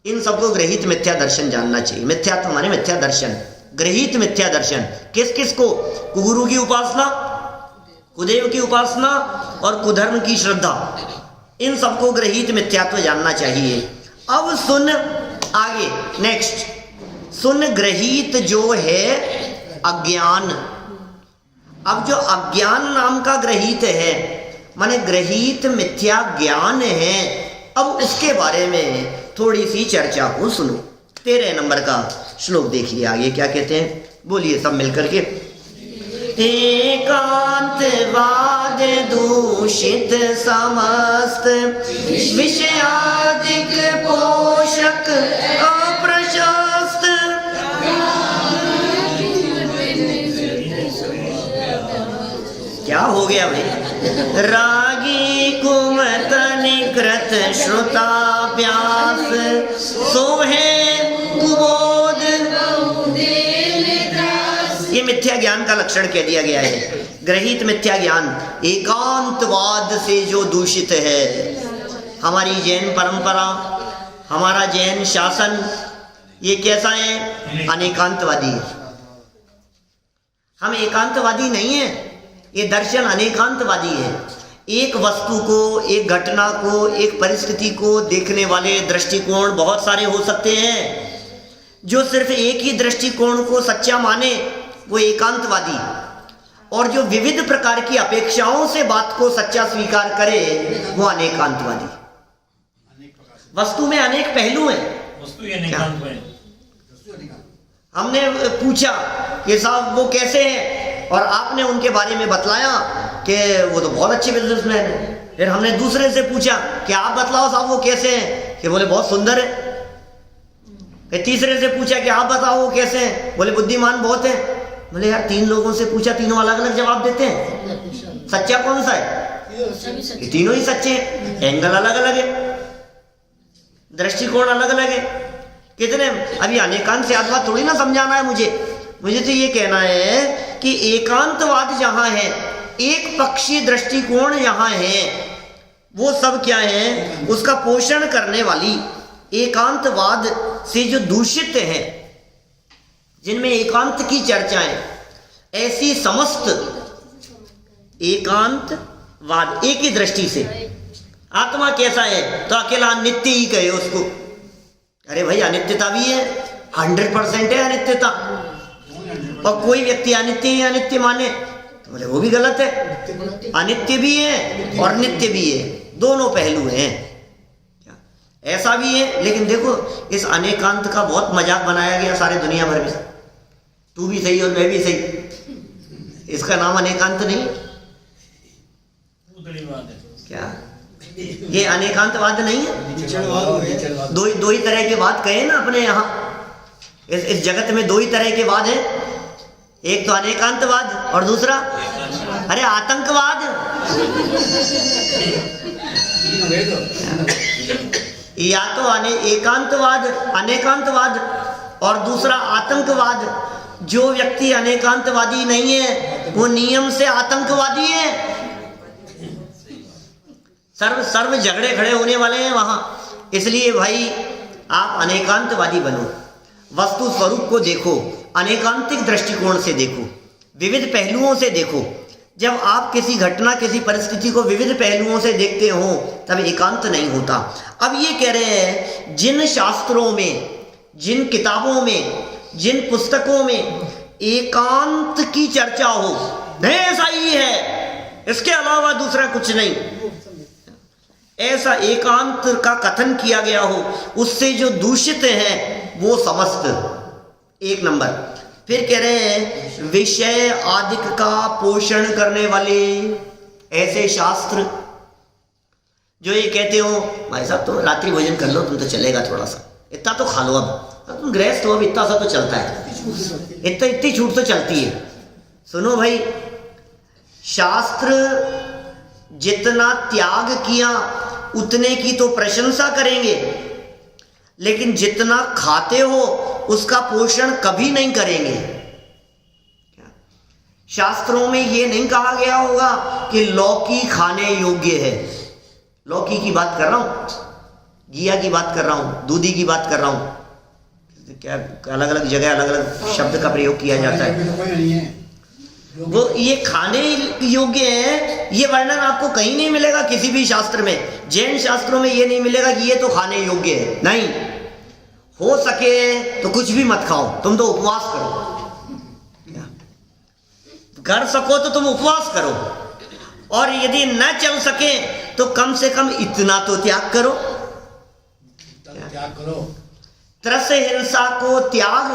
इन सबको ग्रहीत मिथ्या दर्शन जानना चाहिए। मिथ्यात्व माने मिथ्या दर्शन, ग्रहीत मिथ्या दर्शन। किस किस को? गुरु की उपासना, कुदेव की उपासना और कुधर्म की श्रद्धा, इन सबको ग्रहीत मिथ्यात्व जानना चाहिए। अब सुन आगे, नेक्स्ट सुन, ग्रहीत जो है अज्ञान। अब जो अज्ञान नाम का ग्रहीत है माने ग्रहीत मिथ्या ज्ञान है, अब उसके बारे में थोड़ी सी चर्चा को सुनो। 13 नंबर का श्लोक देखिए आगे क्या कहते हैं, बोलिए सब मिलकर के। एकांतवाद दूषित समस्त विषयादिक पोषक अप्रशस्त। क्या हो गया भाई? रागी कुमत निकृत श्रुताभ्यास सोहे कुबोध। ये मिथ्या ज्ञान का लक्षण कह दिया गया है। ग्रहित मिथ्या ज्ञान एकांतवाद से जो दूषित है। हमारी जैन परंपरा, हमारा जैन शासन ये कैसा है? अनेकांतवादी है। हम एकांतवादी नहीं है, ये दर्शन अनेकांतवादी है। एक वस्तु को, एक घटना को, एक परिस्थिति को देखने वाले दृष्टिकोण बहुत सारे हो सकते हैं। जो सिर्फ एक ही दृष्टिकोण को सच्चा माने वो एकांतवादी, और जो विविध प्रकार की अपेक्षाओं से बात को सच्चा स्वीकार करे वो अनेकांतवादी। वस्तु में अनेक पहलू हैं। हमने पूछा कि साहब वो कैसे हैं, और आपने उनके बारे में बतलाया कि वो तो बहुत अच्छे बिजनेसमैन हैं। फिर हमने दूसरे से पूछा कि आप बतलाओ साहब वो कैसे हैं, कि बोले बहुत सुंदर है। फिर तीसरे से पूछा कि आप बताओ वो कैसे हैं, बोले बुद्धिमान बहुत है। बोले यार 3 लोगों से पूछा, तीनों अलग अलग जवाब देते हैं, सच्चा कौन सा है? ये तीनों ही सच्चे हैं। एंगल अलग अलग है, दृष्टिकोण अलग अलग है। कितने अभी अनेकांत से आज बात थोड़ी ना समझाना है मुझे तो ये कहना है कि एकांतवाद जहां है, एक पक्षीय दृष्टिकोण जहां है, वो सब क्या है? उसका पोषण करने वाली एकांतवाद से जो दूषित है, जिनमें एकांत की चर्चाएं, ऐसी समस्त एकांतवाद एक ही दृष्टि से। आत्मा कैसा है? तो अकेला नित्य ही कहे उसको। अरे भाई अनित्यता भी है, 100% है अनित्यता। और कोई व्यक्ति अनित्य ही अनित्य माने तो बोले वो भी गलत है। अनित्य भी है और नित्य भी है, दोनों पहलू हैं। ऐसा भी है, लेकिन देखो इस अनेकांत का बहुत मजाक बनाया गया सारे दुनिया भर में। तू भी सही और मैं भी सही, इसका नाम अनेकांत नहीं क्या? ये अनेकांतवाद नहीं है। दो ही तरह की बात कहे ना अपने यहाँ। इस जगत में दो ही तरह के वाद हैं, एक तो अनेकांतवाद और दूसरा अरे आतंकवाद। या तो एकांतवाद अनेकांतवाद और दूसरा आतंकवाद। जो व्यक्ति अनेकांतवादी नहीं है वो नियम से आतंकवादी है। सर्व झगड़े खड़े होने वाले हैं वहां। इसलिए भाई आप अनेकांतवादी बनो, वस्तु स्वरूप को देखो, अनेकांतिक दृष्टिकोण से देखो, विविध पहलुओं से देखो। जब आप किसी घटना किसी परिस्थिति को विविध पहलुओं से देखते हो तब एकांत नहीं होता। अब ये कह रहे हैं जिन शास्त्रों में, जिन किताबों में, जिन पुस्तकों में एकांत की चर्चा हो, ऐसा ही है, इसके अलावा दूसरा कुछ नहीं, ऐसा एकांत का कथन किया गया हो, उससे जो दूषित है वो समस्त। एक नंबर। फिर कह रहे हैं विषय आदिक का पोषण करने वाले ऐसे शास्त्र जो ये कहते हो भाई साहब तुम रात्रि भोजन कर लो, तुम तो चलेगा, थोड़ा सा इतना तो खा लो, अब तुम गृहस्थ हो, अब इतना सा तो चलता है, इतनी छूट तो चलती है। सुनो भाई, शास्त्र जितना त्याग किया उतने की तो प्रशंसा करेंगे, लेकिन जितना खाते हो उसका पोषण कभी नहीं करेंगे। शास्त्रों में ये नहीं कहा गया होगा कि लौकी खाने योग्य है। लौकी की बात कर रहा हूं, घिया की बात कर रहा हूं, दूधी की बात कर रहा हूं। क्या अलग अलग जगह अलग अलग शब्द का प्रयोग किया जाता है। वो ये खाने योग्य है, ये वर्णन आपको कहीं नहीं मिलेगा किसी भी शास्त्र में। जैन शास्त्रों में ये नहीं मिलेगा कि ये तो खाने योग्य है, नहीं। हो सके तो कुछ भी मत खाओ, तुम तो उपवास करो, कर सको तो तुम उपवास करो, और यदि न चल सके तो कम से कम इतना तो त्याग करो। त्रस हिंसा को त्याग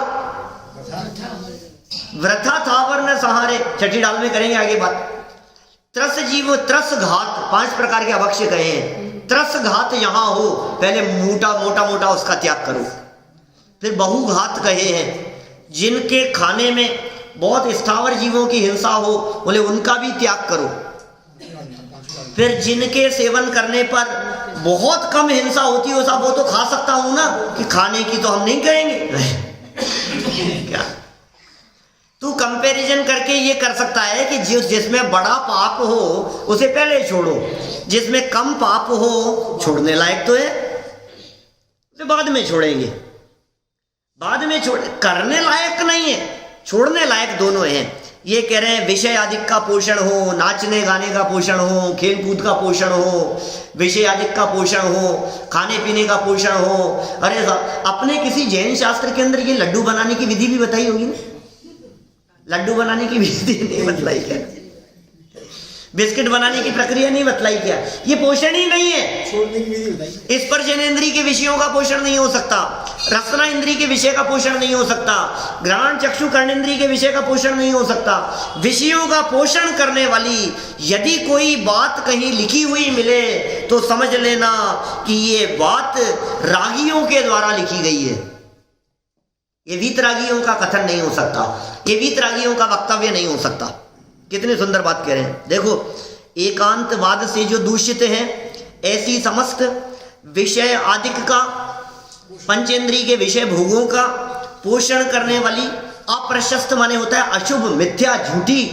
वृथा था वर्ण सहारे, छठी डाल में करेंगे आगे बात। त्रस जीव त्रस घात, 5 प्रकार के अभक्ष्य कहे हैं। त्रस घात यहां हो, पहले मोटा उसका त्याग करो। फिर बहुघात कहे हैं, जिनके खाने में बहुत स्थावर जीवों की हिंसा हो, बोले उनका भी त्याग करो। फिर जिनके सेवन करने पर बहुत कम हिंसा होती हो, साहब वो तो खा सकता हूं ना, कि खाने की तो हम नहीं करेंगे। क्या तू कंपैरिजन करके ये कर सकता है कि जिसमें बड़ा पाप हो उसे पहले छोड़ो, जिसमें कम पाप हो छोड़ने लायक तो है उसे बाद में छोड़ेंगे, बाद में करने लायक नहीं है, छोड़ने लायक दोनों हैं। ये कह रहे हैं विषय आदिक का पोषण हो, नाचने गाने का पोषण हो, खेल कूद का पोषण हो, विषय आदिक का पोषण हो, खाने पीने का पोषण हो। अरे अपने किसी जैन शास्त्र के अंदर ये लड्डू बनाने की विधि भी बताई होगी ना? लड्डू बनाने की विधि नहीं बतलाई क्या? बिस्किट बनाने की प्रक्रिया नहीं बतलाई क्या? ये पोषण ही नहीं है। छोड़ने की विधि बताई। स्पर्शेंद्रिय के विषयों का पोषण नहीं हो सकता, रसना इंद्रिय के विषय का पोषण नहीं हो सकता, घ्राण चक्षु कर्णेंद्रिय के विषय का पोषण नहीं हो सकता। विषयों का पोषण करने वाली यदि कोई बात कहीं लिखी हुई मिले तो समझ लेना कि ये बात रागियों के द्वारा लिखी गई है। ये वीतरागियों का कथन नहीं हो सकता, ये वीतरागियों का वक्तव्य नहीं हो सकता। कितनी सुंदर बात कह रहे हैं। देखो, एकांतवाद से जो दूषित हैं ऐसी समस्त विषय आदिक का, पंचेंद्रिय के विषय भोगों का पोषण करने वाली अप्रशस्त माने होता है अशुभ, मिथ्या, झूठी,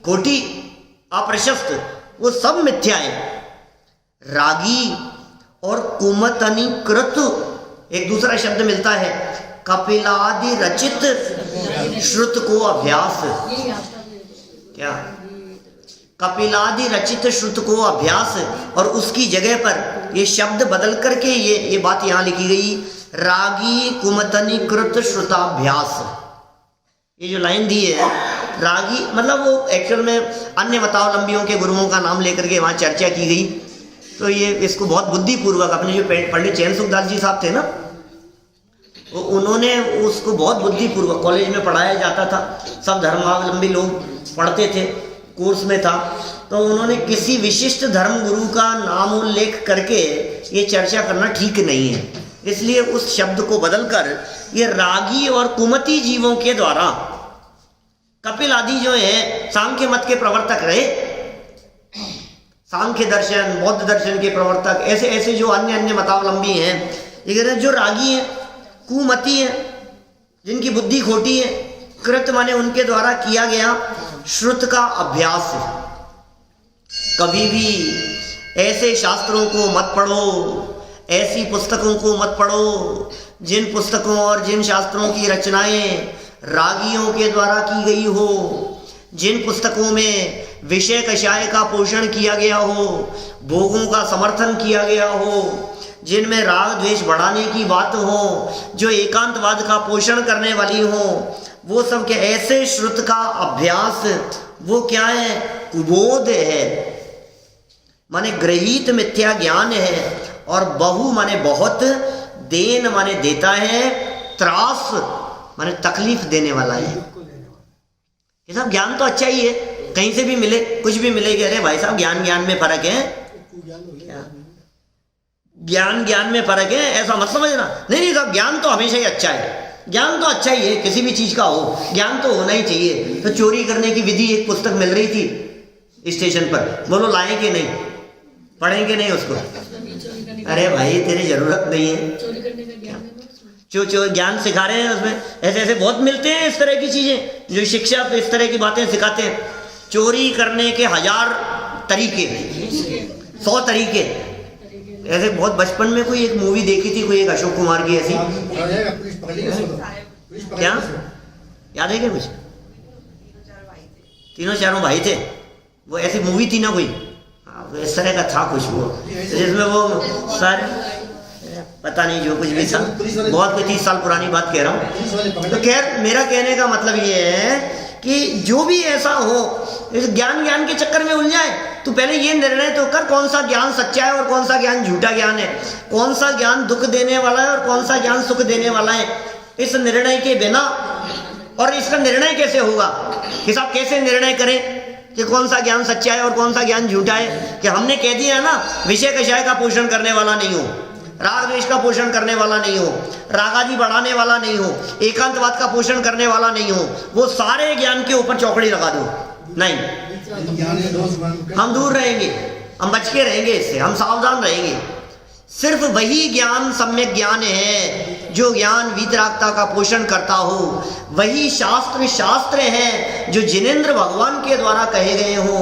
खोटी, अप्रशस्त, वो सब मिथ्या है। रागी और कुमतनीकृत एक दूसरा शब्द मिलता है, कपिलादि रचित श्रुत को अभ्यास। क्या? कपिलादि रचित श्रुत को अभ्यास, और उसकी जगह पर ये शब्द बदल करके ये बात यहां लिखी गई, रागी कुमतनीकृत श्रुताभ्यास। ये जो लाइन दी है रागी, मतलब वो एक्चुअल में अन्य मतावलंबियों के गुरुओं का नाम लेकर के वहां चर्चा की गई। तो ये इसको बहुत बुद्धिपूर्वक अपने जो पंडित चैन सुखदास जी साहब थे ना, उन्होंने उसको बहुत बुद्धिपूर्वक, कॉलेज में पढ़ाया जाता था, सब धर्मावलंबी लोग पढ़ते थे, कोर्स में था, तो उन्होंने किसी विशिष्ट धर्म गुरु का नाम उल्लेख करके ये चर्चा करना ठीक नहीं है, इसलिए उस शब्द को बदलकर ये रागी और कुमति जीवों के द्वारा, कपिल आदि जो है सांख्य मत के प्रवर्तक रहे, सांख्य दर्शन, बौद्ध दर्शन के प्रवर्तक, ऐसे ऐसे जो अन्य अन्य मतावलंबी हैं, ये कह रहे हैं जो रागी हैं, कुमति हैं, जिनकी बुद्धि खोटी है, कृत माने उनके द्वारा किया गया श्रुत का अभ्यास है। कभी भी ऐसे शास्त्रों को मत पढ़ो, ऐसी पुस्तकों को मत पढ़ो जिन पुस्तकों और जिन शास्त्रों की रचनाएं रागियों के द्वारा की गई हो, जिन पुस्तकों में विषय कषाय का पोषण किया गया हो, भोगों का समर्थन किया गया हो, जिनमें राग द्वेष बढ़ाने की बात हो, जो एकांतवाद का पोषण करने वाली हो, वो सब के ऐसे श्रुत का अभ्यास, वो क्या है? कुबोध है, माने गृहीत मिथ्या ज्ञान है। और बहु माने बहुत, देन माने देता है, त्रास माने तकलीफ देने वाला है। ये सब ज्ञान तो अच्छा ही है, कहीं से भी मिले, कुछ भी मिलेगा। अरे भाई साहब ज्ञान ज्ञान में फर्क है क्या? ज्ञान ज्ञान में फर्क है ऐसा मत समझना। नहीं साहब, ज्ञान तो हमेशा ही अच्छा है, ज्ञान तो अच्छा ही है, किसी भी चीज का हो ज्ञान तो होना ही चाहिए। तो चोरी करने की विधि एक पुस्तक मिल रही थी स्टेशन पर, बोलो लाएंगे नहीं, पढ़ेंगे नहीं उसको? अरे भाई तेरी जरूरत नहीं है, जो ज्ञान सिखा रहे हैं उसमें ऐसे ऐसे बहुत मिलते हैं इस तरह की चीजें, जो शिक्षक इस तरह की बातें सिखाते हैं। चोरी करने के 1000 तरीके, 100 तरीके ऐसे। बहुत बचपन में कोई एक मूवी देखी थी, कोई एक अशोक कुमार की ऐसी, क्या याद है क्या कुछ? तीनों चारों भाई थे, वो ऐसी मूवी थी ना कोई, इस तरह का था कुछ वो, जिसमें वो सारे पता नहीं जो कुछ भी था, बहुत कोई 30 साल पुरानी बात कह रहा हूँ। तो खैर मेरा कहने का मतलब ये है कि जो भी ऐसा हो, इस ज्ञान ज्ञान के चक्कर में उलझाए तो पहले ये निर्णय तो कर कौन सा ज्ञान सच्चा है और कौन सा ज्ञान झूठा ज्ञान है, कौन सा ज्ञान दुख देने वाला है और कौन सा ज्ञान सुख देने वाला है। इस निर्णय के बिना, और इसका निर्णय कैसे होगा कि साहब कैसे निर्णय करें कि कौन सा ज्ञान सच्चा है और कौन सा ज्ञान झूठा है? कि हमने कह दिया है ना, विषय कषाय का पोषण करने वाला नहीं हो, राग द्वेष का पोषण करने वाला नहीं हो, रागादि बढ़ाने वाला नहीं हो, एकांतवाद का पोषण करने वाला नहीं हो, वो सारे ज्ञान के ऊपर चौकड़ी लगा दो। नहीं, हम दूर रहेंगे, हम बच के रहेंगे इससे, हम सावधान रहेंगे। सिर्फ वही ज्ञान सम्यक ज्ञान है जो ज्ञान वीतरागता का पोषण करता हो, वही शास्त्र शास्त्र है जो जिनेंद्र भगवान के द्वारा कहे गए हो।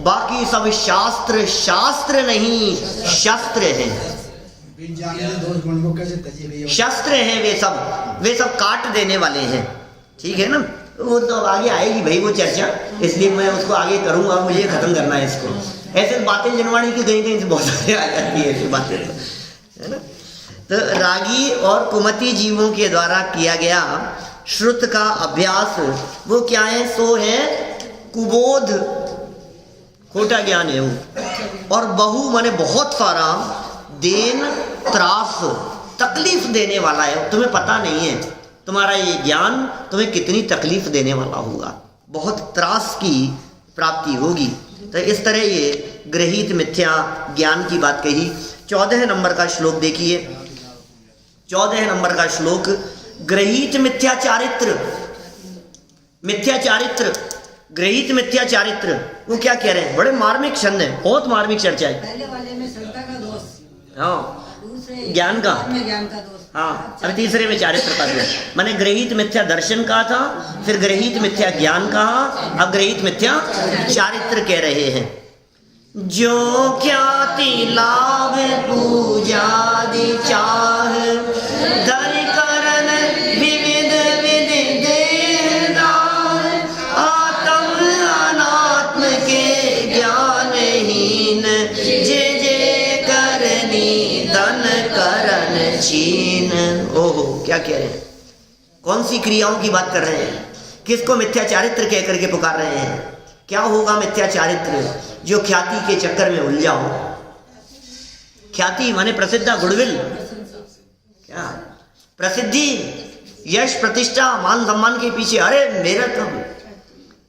बाकी सब शास्त्र शास्त्र नहीं, शस्त्र हैं, शस्त्र हैं, वे सब काट देने वाले हैं। ठीक है ना? वो तो आगे आएगी भाई वो चर्चा, इसलिए मैं उसको आगे करूंगा, मुझे खत्म करना है इसको। ऐसे बातें जनवाणी की कहीं कहीं से बहुत सारी आ जाती है ऐसी बातें, है ना? तो रागी और कुमति जीवों के द्वारा किया गया श्रुत का अभ्यास, वो क्या है? सो है कुबोध, खोटा ज्ञान है वो। और बहु माने बहुत सारा, देन त्रास तकलीफ देने वाला है। तुम्हें पता नहीं है तुम्हारा ये ज्ञान तुम्हें कितनी तकलीफ देने वाला होगा, बहुत त्रास की प्राप्ति होगी। तो इस तरह ये गृहीत मिथ्या ज्ञान की बात कही। 14 नंबर का श्लोक देखिए, 14 नंबर का श्लोक, गृहीत मिथ्या चारित्र, मिथ्या चारित्र, गृहीत मिथ्या चारित्र, वो क्या कह रहे हैं? बड़े मार्मिक शब्द है, बहुत मार्मिक चर्चा है। पहले वाले में श्रद्धा का दोष, हाँ, ज्ञान का, हाँ, अब तीसरे में चारित्र का दोष। मैंने गृहीत मिथ्या दर्शन कहा था, फिर गृहीत मिथ्या ज्ञान कहा, अब गृहीत मिथ्या चारित्र कह रहे हैं। जो ख्याति लाभ पूजादि चाह, धर करन विविध विधि देदार, आत्म अनात्म के ज्ञानहीन, जे करनी धन करन चीन। ओहो, क्या कह रहे हैं? कौन सी क्रियाओं की बात कर रहे हैं? किसको मिथ्या चारित्र कह करके पुकार रहे हैं? क्या होगा मिथ्या चारित्र? जो ख्याति के चक्कर में उलझा हो। ख्याति माने प्रसिद्धा, गुडविल, क्या प्रसिद्धि, यश, प्रतिष्ठा, मान सम्मान के पीछे, अरे मेरा तो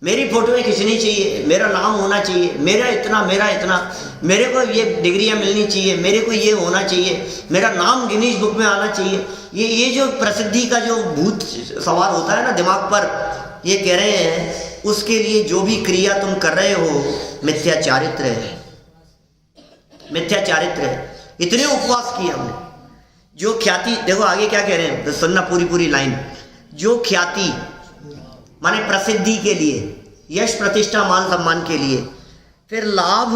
मेरी फोटोएं खींचनी चाहिए, मेरा नाम होना चाहिए, मेरा इतना, मेरे को ये डिग्रियां मिलनी चाहिए, मेरे को ये होना चाहिए, मेरा नाम गिनीज बुक में आना चाहिए। ये जो प्रसिद्धि का जो भूत सवार होता है ना दिमाग पर, ये कह रहे हैं उसके लिए जो भी क्रिया तुम कर रहे हो मिथ्या चारित्र है, मिथ्या चारित्र है। इतने उपवास किए हमने, जो ख्याति, देखो आगे क्या कह रहे हैं तो सुनना पूरी लाइन। जो ख्याति माने प्रसिद्धि के लिए, यश प्रतिष्ठा मान सम्मान के लिए, फिर लाभ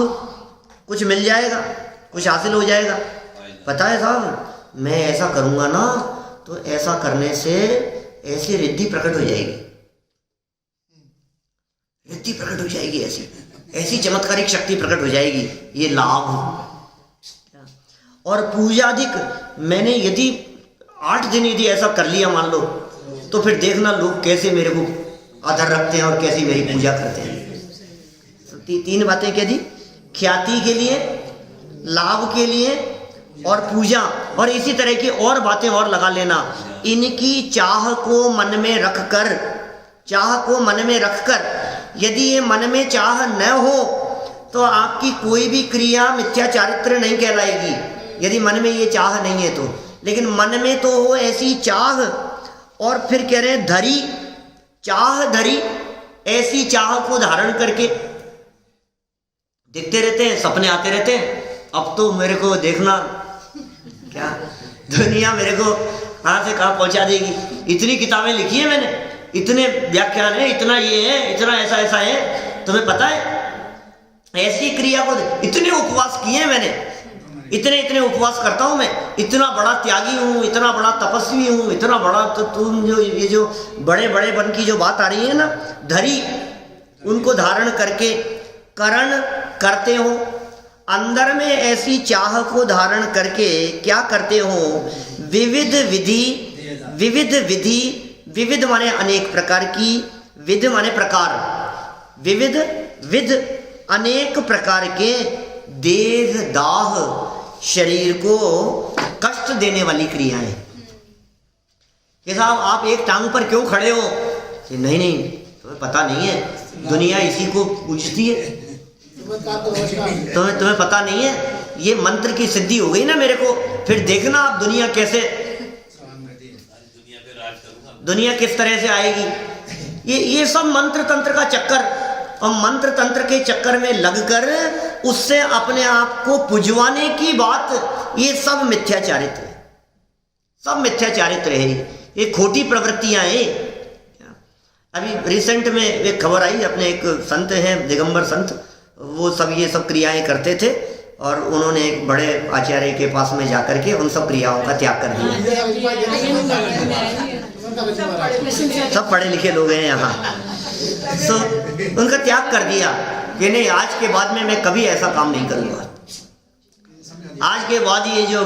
कुछ मिल जाएगा, कुछ हासिल हो जाएगा। पता है साहब, मैं ऐसा करूंगा ना तो ऐसा करने से ऐसी रिद्धि प्रकट हो जाएगी, रिद्धि प्रकट हो जाएगी, ऐसी चमत्कारिक शक्ति प्रकट हो जाएगी, ये लाभ। और पूजाधिक मैंने यदि 8 दिन यदि ऐसा कर लिया मान लो, तो फिर देखना लोग कैसे मेरे को आदर रखते हैं और कैसी मेरी पूजा करते हैं। 3 बातें क्या दी, ख्याति के लिए, लाभ के लिए और पूजा, और इसी तरह की और बातें और लगा लेना। इनकी चाह को मन में रखकर, चाह को मन में रखकर, यदि ये मन में चाह न हो तो आपकी कोई भी क्रिया मिथ्या चारित्र नहीं कहलाएगी, यदि मन में ये चाह नहीं है तो। लेकिन मन में तो हो ऐसी चाह, और फिर कह रहे हैं धरी, चाह धरी, ऐसी चाह को धारण करके देखते रहते हैं, सपने आते रहते हैं। अब तो मेरे को देखना क्या दुनिया मेरे को कहाँ से कहाँ पहुंचा देगी। इतनी किताबें लिखी है मैंने, इतने व्याख्यान है, इतना ये है, इतना ऐसा है, तुम्हें पता है। ऐसी क्रिया को, इतने उपवास किए मैंने, इतने उपवास करता हूं मैं, इतना बड़ा त्यागी हूं, इतना बड़ा तपस्वी हूं, इतना बड़ा। तो तुम जो ये जो बड़े बन की जो बात आ रही है ना, धरी, उनको धारण करके करण करते हो, अंदर में ऐसी चाह को धारण करके क्या करते हो, विविध विधि, विविध माने अनेक प्रकार की, विध माने प्रकार, विध अनेक प्रकार के देह दाह, शरीर को कष्ट देने वाली क्रियाएं। कि साहब आप एक टांग पर क्यों खड़े हो, कि नहीं तुम्हें पता नहीं है, दुनिया इसी को पूछती है, तुम्हें पता नहीं है, ये मंत्र की सिद्धि हो गई ना मेरे को। फिर देखना आप दुनिया कैसे, दुनिया किस तरह से आएगी। ये सब मंत्र तंत्र का चक्कर, और मंत्र तंत्र के चक्कर में लगकर उससे अपने आप को पुजवाने की बात, ये सब मिथ्या चारित्र है, सब मिथ्या चारित्र है, ये खोटी प्रवृत्तियां हैं। अभी रिसेंट में एक खबर आई, अपने एक संत हैं दिगंबर संत, वो सब ये सब क्रियाएं करते थे, और उन्होंने एक बड़े आचार्य के पास में जाकर के उन सब क्रियाओं का त्याग कर दिया। सब पढ़े लिखे लोग हैं यहाँ, तो उनका त्याग कर दिया कि नहीं, आज के बाद में मैं कभी ऐसा काम नहीं करूँगा। आज के बाद ये जो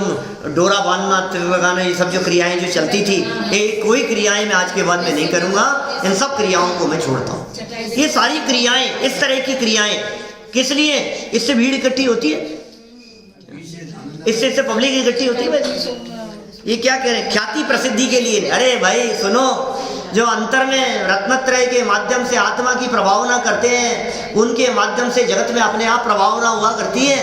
डोरा बांधना, तिल लगाना, ये सब जो क्रियाएं जो चलती थी, ये कोई क्रियाएं मैं आज के बाद में नहीं करूँगा, इन सब क्रियाओं को मैं छोड़ता हूँ। ये सारी क्रियाएं, इस तरह की क्रियाएं किस लिए, इससे भीड़ इकट्ठी होती है, इससे पब्लिक इकट्ठी होती है। ये क्या कह रहे हैं, ख्याति प्रसिद्धि के लिए। अरे भाई सुनो, जो अंतर में रत्नत्रय के माध्यम से आत्मा की प्रभावना करते हैं, उनके माध्यम से जगत में अपने आप प्रभावना हुआ करती है,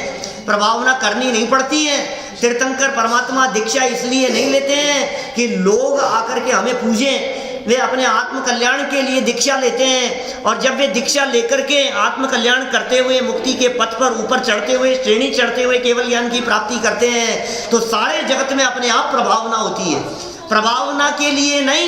प्रभावना करनी नहीं पड़ती है। तीर्थंकर परमात्मा दीक्षा इसलिए नहीं लेते हैं कि लोग आकर के हमें पूजें, वे अपने आत्म कल्याण के लिए दीक्षा लेते हैं। और जब वे दीक्षा लेकर के आत्म कल्याण करते हुए मुक्ति के पथ पर ऊपर चढ़ते हुए, श्रेणी चढ़ते हुए केवल ज्ञान की प्राप्ति करते हैं, तो सारे जगत में अपने आप प्रभावना होती है। प्रभावना के लिए नहीं,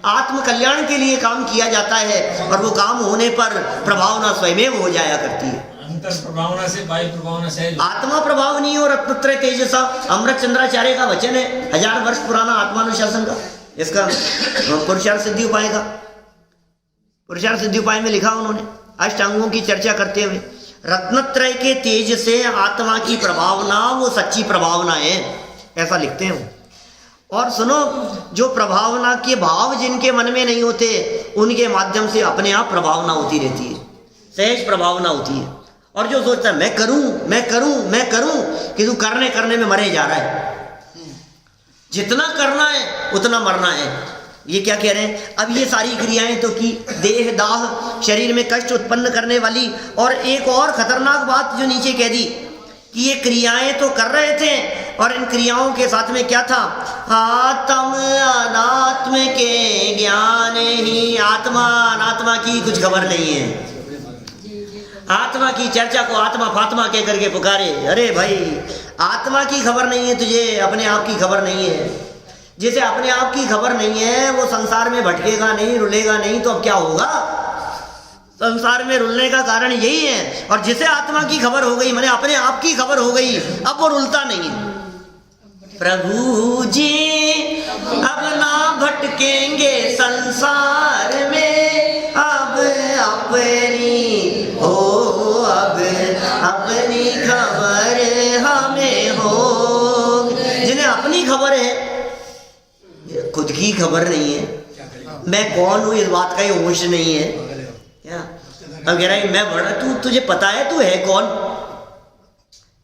आत्म कल्याण के लिए काम किया जाता है, और वो काम होने पर प्रभावना स्वयं हो जाया करती है। अंतर प्रभावना से बाह्य प्रभावना से आत्मा प्रभावनी और रत्नत्रय तेजसा, अमृत चंद्राचार्य का वचन है, 1000 वर्ष पुराना आत्मानुशासन का, इसका पुरुषार्थ सिद्धि उपाय का, पुरुषार्थ सिद्धि उपाय में लिखा उन्होंने अष्टांगों की चर्चा करते हुए, रत्नत्रय के तेज से आत्मा की प्रभावना वो सच्ची प्रभावना है, ऐसा लिखते हैं। और सुनो, जो प्रभावना के भाव जिनके मन में नहीं होते, उनके माध्यम से अपने आप प्रभावना होती रहती है, सहज प्रभावना होती है। और जो सोचता है मैं करूं मैं करूं मैं करूं, कि तू करने में मरे जा रहा है। जितना करना है उतना मरना है, ये क्या कह रहे हैं? अब ये सारी क्रियाएं तो की, देह दाह, शरीर में कष्ट उत्पन्न करने वाली, और एक और खतरनाक बात जो नीचे कह दी कि ये क्रियाएं तो कर रहे थे और इन क्रियाओं के साथ में क्या था? आत्म अनात्म के ज्ञान ही, आत्मा अनात्मा की कुछ खबर नहीं है। आत्मा की चर्चा को आत्मा फात्मा कह करके पुकारे। अरे भाई, आत्मा की खबर नहीं है तुझे, अपने आप की खबर नहीं है। जिसे अपने आप की खबर नहीं है वो संसार में भटकेगा नहीं, रुलेगा नहीं, तो अब क्या होगा? संसार में रुलने का कारण यही है। और जिसे आत्मा की खबर हो गई, माने अपने आप की खबर हो गई, अब वो रुलता नहीं है। प्रभु जी अब ना भटकेंगे संसार में, अब अपनी हो, अब अपनी खबर हमें हो। जिन्हें अपनी खबर है, खुद की खबर नहीं है, मैं कौन हूं इस बात का ही होश नहीं है क्या? अब कह रहा है मैं बड़ा, तुझे पता है तू है कौन?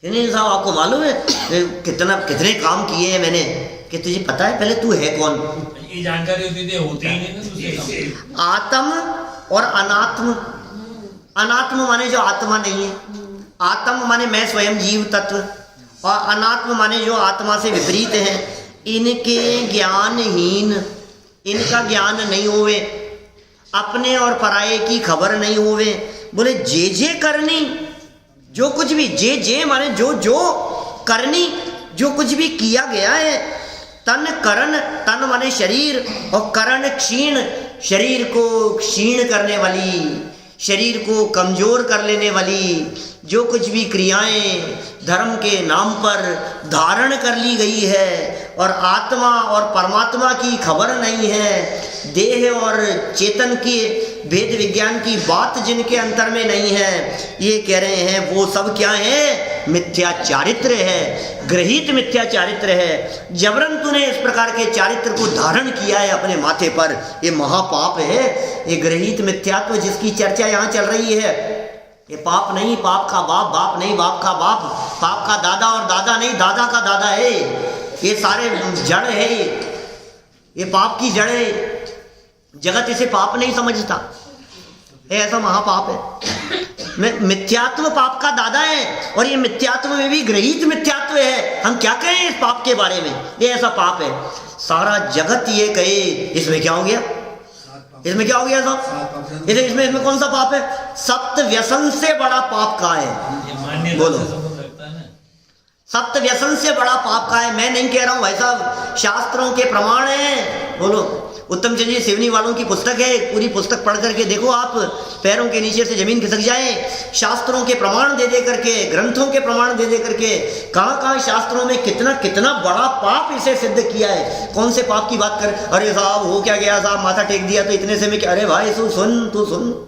नहीं साहब, आपको मालूम है कितने काम किए हैं मैंने, कि तुझे पता है पहले तू है कौन? ये जानकारी होती ही नहीं ना दूसरे काम। आत्म और अनात्म, अनात्म माने जो आत्मा नहीं है, आत्म माने मैं स्वयं जीव तत्व, और अनात्म माने जो आत्मा से विपरीत है। इनके ज्ञानहीन, इनका ज्ञान नहीं होवे, अपने और पराये की खबर नहीं होवे। बोले जे करनी, जो कुछ भी, जे माने जो करनी, जो कुछ भी किया गया है। तन करण, तन माने शरीर, और करण क्षीण, शरीर को क्षीण करने वाली, शरीर को कमजोर कर लेने वाली जो कुछ भी क्रियाएं धर्म के नाम पर धारण कर ली गई है, और आत्मा और परमात्मा की खबर नहीं है, देह और चेतन के भेद विज्ञान की बात जिनके अंतर में नहीं है, ये कह रहे हैं वो सब क्या है? मिथ्या चारित्र है, ग्रहित मिथ्या चारित्र है। जबरन तूने इस प्रकार के चारित्र को धारण किया है अपने माथे पर, ये महापाप है। ये ग्रहित मिथ्यात्व जिसकी चर्चा यहाँ चल रही है, ये पाप नहीं, पाप का बाप, बाप नहीं बाप का बाप, पाप का दादा और दादा नहीं दादा का दादा है। ये सारे जड़ है, ये पाप की जड़ है। जगत इसे पाप नहीं समझता, ऐसा महापाप है। मिथ्यात्व पाप का दादा है, और ये मिथ्यात्व में भी ग्रहित मिथ्यात्व है। हम क्या कहें इस पाप के बारे में? ये ऐसा पाप है। सारा जगत ये कहे इसमें क्या हो गया, इसमें क्या हो गया साहब? इसमें कौन सा पाप है? सप्त व्यसन से बड़ा पाप का है। बोलो, सप्त व्यसन से बड़ा पाप का है। मैं नहीं कह रहा हूं भाई साहब, शास्त्रों के प्रमाण है। बोलो, उत्तम चंद जी सिवनी वालों की पुस्तक है, पूरी पुस्तक पढ़ करके देखो, आप पैरों के नीचे से जमीन खिसक जाए। शास्त्रों के प्रमाण दे दे करके, ग्रंथों के प्रमाण दे दे करके, कहाँ कहाँ शास्त्रों में कितना कितना बड़ा पाप इसे सिद्ध किया है। कौन से पाप की बात कर? अरे साहब हो क्या गया साहब, माथा टेक दिया तो इतने से में क्या? अरे भाई तू सुन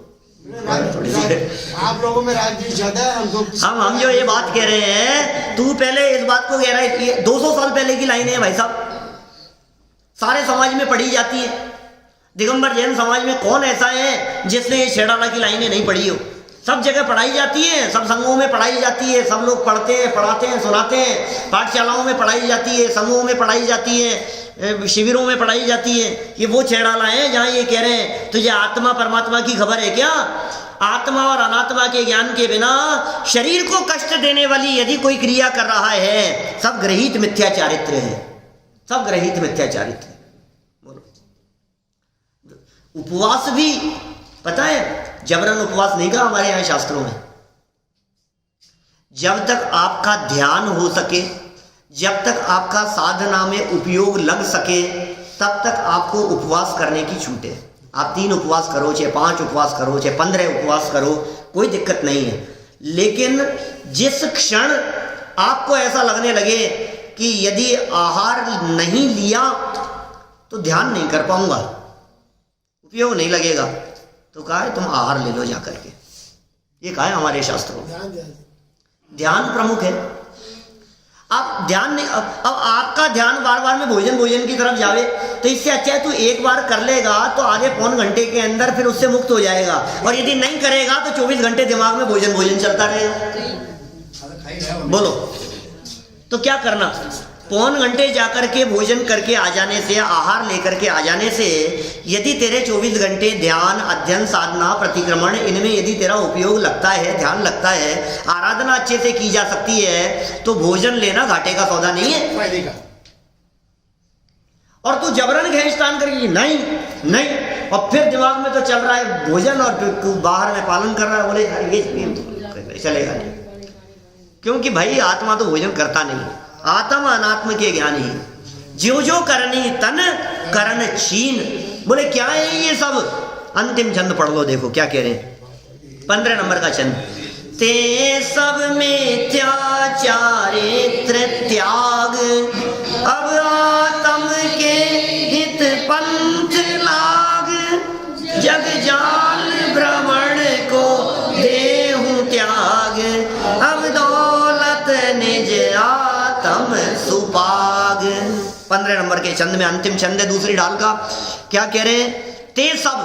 आप लोगों में राजनीति ज्यादा है। हम जो ये बात कह रहे हैं, तू पहले इस बात को कह रहा है, 200 साल पहले की लाइन है भाई साहब, सारे समाज में पढ़ी जाती है। दिगंबर जैन समाज में कौन ऐसा है जिसने ये छेड़ाला की लाइनें नहीं पढ़ी हो? सब जगह पढ़ाई जाती है, सब संघों में पढ़ाई जाती है, सब लोग पढ़ते हैं, पढ़ाते हैं, सुनाते हैं, पाठशालाओं में पढ़ाई जाती है, समूहों में पढ़ाई जाती है, शिविरों में पढ़ाई जाती है। ये वो छेड़ाला है जहाँ ये कह रहे हैं तुझे आत्मा परमात्मा की खबर है क्या? आत्मा और अनात्मा के ज्ञान के बिना शरीर को कष्ट देने वाली यदि कोई क्रिया कर रहा है, सब ग्रहित मिथ्या चारित्र है, सब ग्रहित मिथ्या चारित्र है। उपवास भी पता है, जबरन उपवास नहीं कहा हमारे यहाँ शास्त्रों में। जब तक आपका ध्यान हो सके, जब तक आपका साधना में उपयोग लग सके, तब तक आपको उपवास करने की छूट है। आप 3 उपवास करो, चाहे 5 उपवास करो, चाहे 15 उपवास करो, कोई दिक्कत नहीं है। लेकिन जिस क्षण आपको ऐसा लगने लगे कि यदि आहार नहीं लिया तो ध्यान नहीं कर पाऊंगा, उपयोग नहीं लगेगा, तो कहा है तुम आहार ले लो जाकर के। ये कहा है हमारे शास्त्रों में। ध्यान प्रमुख है। आप ध्यान नहीं, अब आपका ध्यान बार बार में भोजन की तरफ जावे, तो इससे अच्छा है तू एक बार कर लेगा तो आधे पौन घंटे के अंदर फिर उससे मुक्त हो जाएगा। और यदि नहीं करेगा तो 24 घंटे दिमाग में भोजन चलता रहेगा। बोलो, तो क्या करना? पौन घंटे जाकर के भोजन करके आ जाने से, आहार लेकर के आ जाने से, यदि तेरे 24 घंटे ध्यान, अध्ययन, साधना, प्रतिक्रमण इनमें यदि तेरा उपयोग लगता है, ध्यान लगता है, आराधना अच्छे से की जा सकती है, तो भोजन लेना घाटे का सौदा नहीं है, फायदे का। और तू जबरन खींचतान करेगी, नहीं नहीं, और फिर दिमाग में तो चल रहा है भोजन और तू बाहर में पालन कर रहा है, बोले यार ये चलेगा नहीं, क्योंकि भाई आत्मा तो भोजन करता नहीं, आत्मा अनात्म के ज्ञानी, ज्यो जो करनी तन करण छीन। बोले क्या है ये सब? अंतिम छंद पढ़ लो, देखो क्या कह रहे हैं, 15 नंबर का छंद। ते सब मिथ्या चारित्र त्याग, अब आत्म के हित पंथ लाग, जग जाल भ्रमण को देहु त्याग, अब दौलत निज आत्म सुपाग। 15 नंबर के छंद में अंतिम छंद है दूसरी ढाल का। क्या कह रहे हैं? ते सब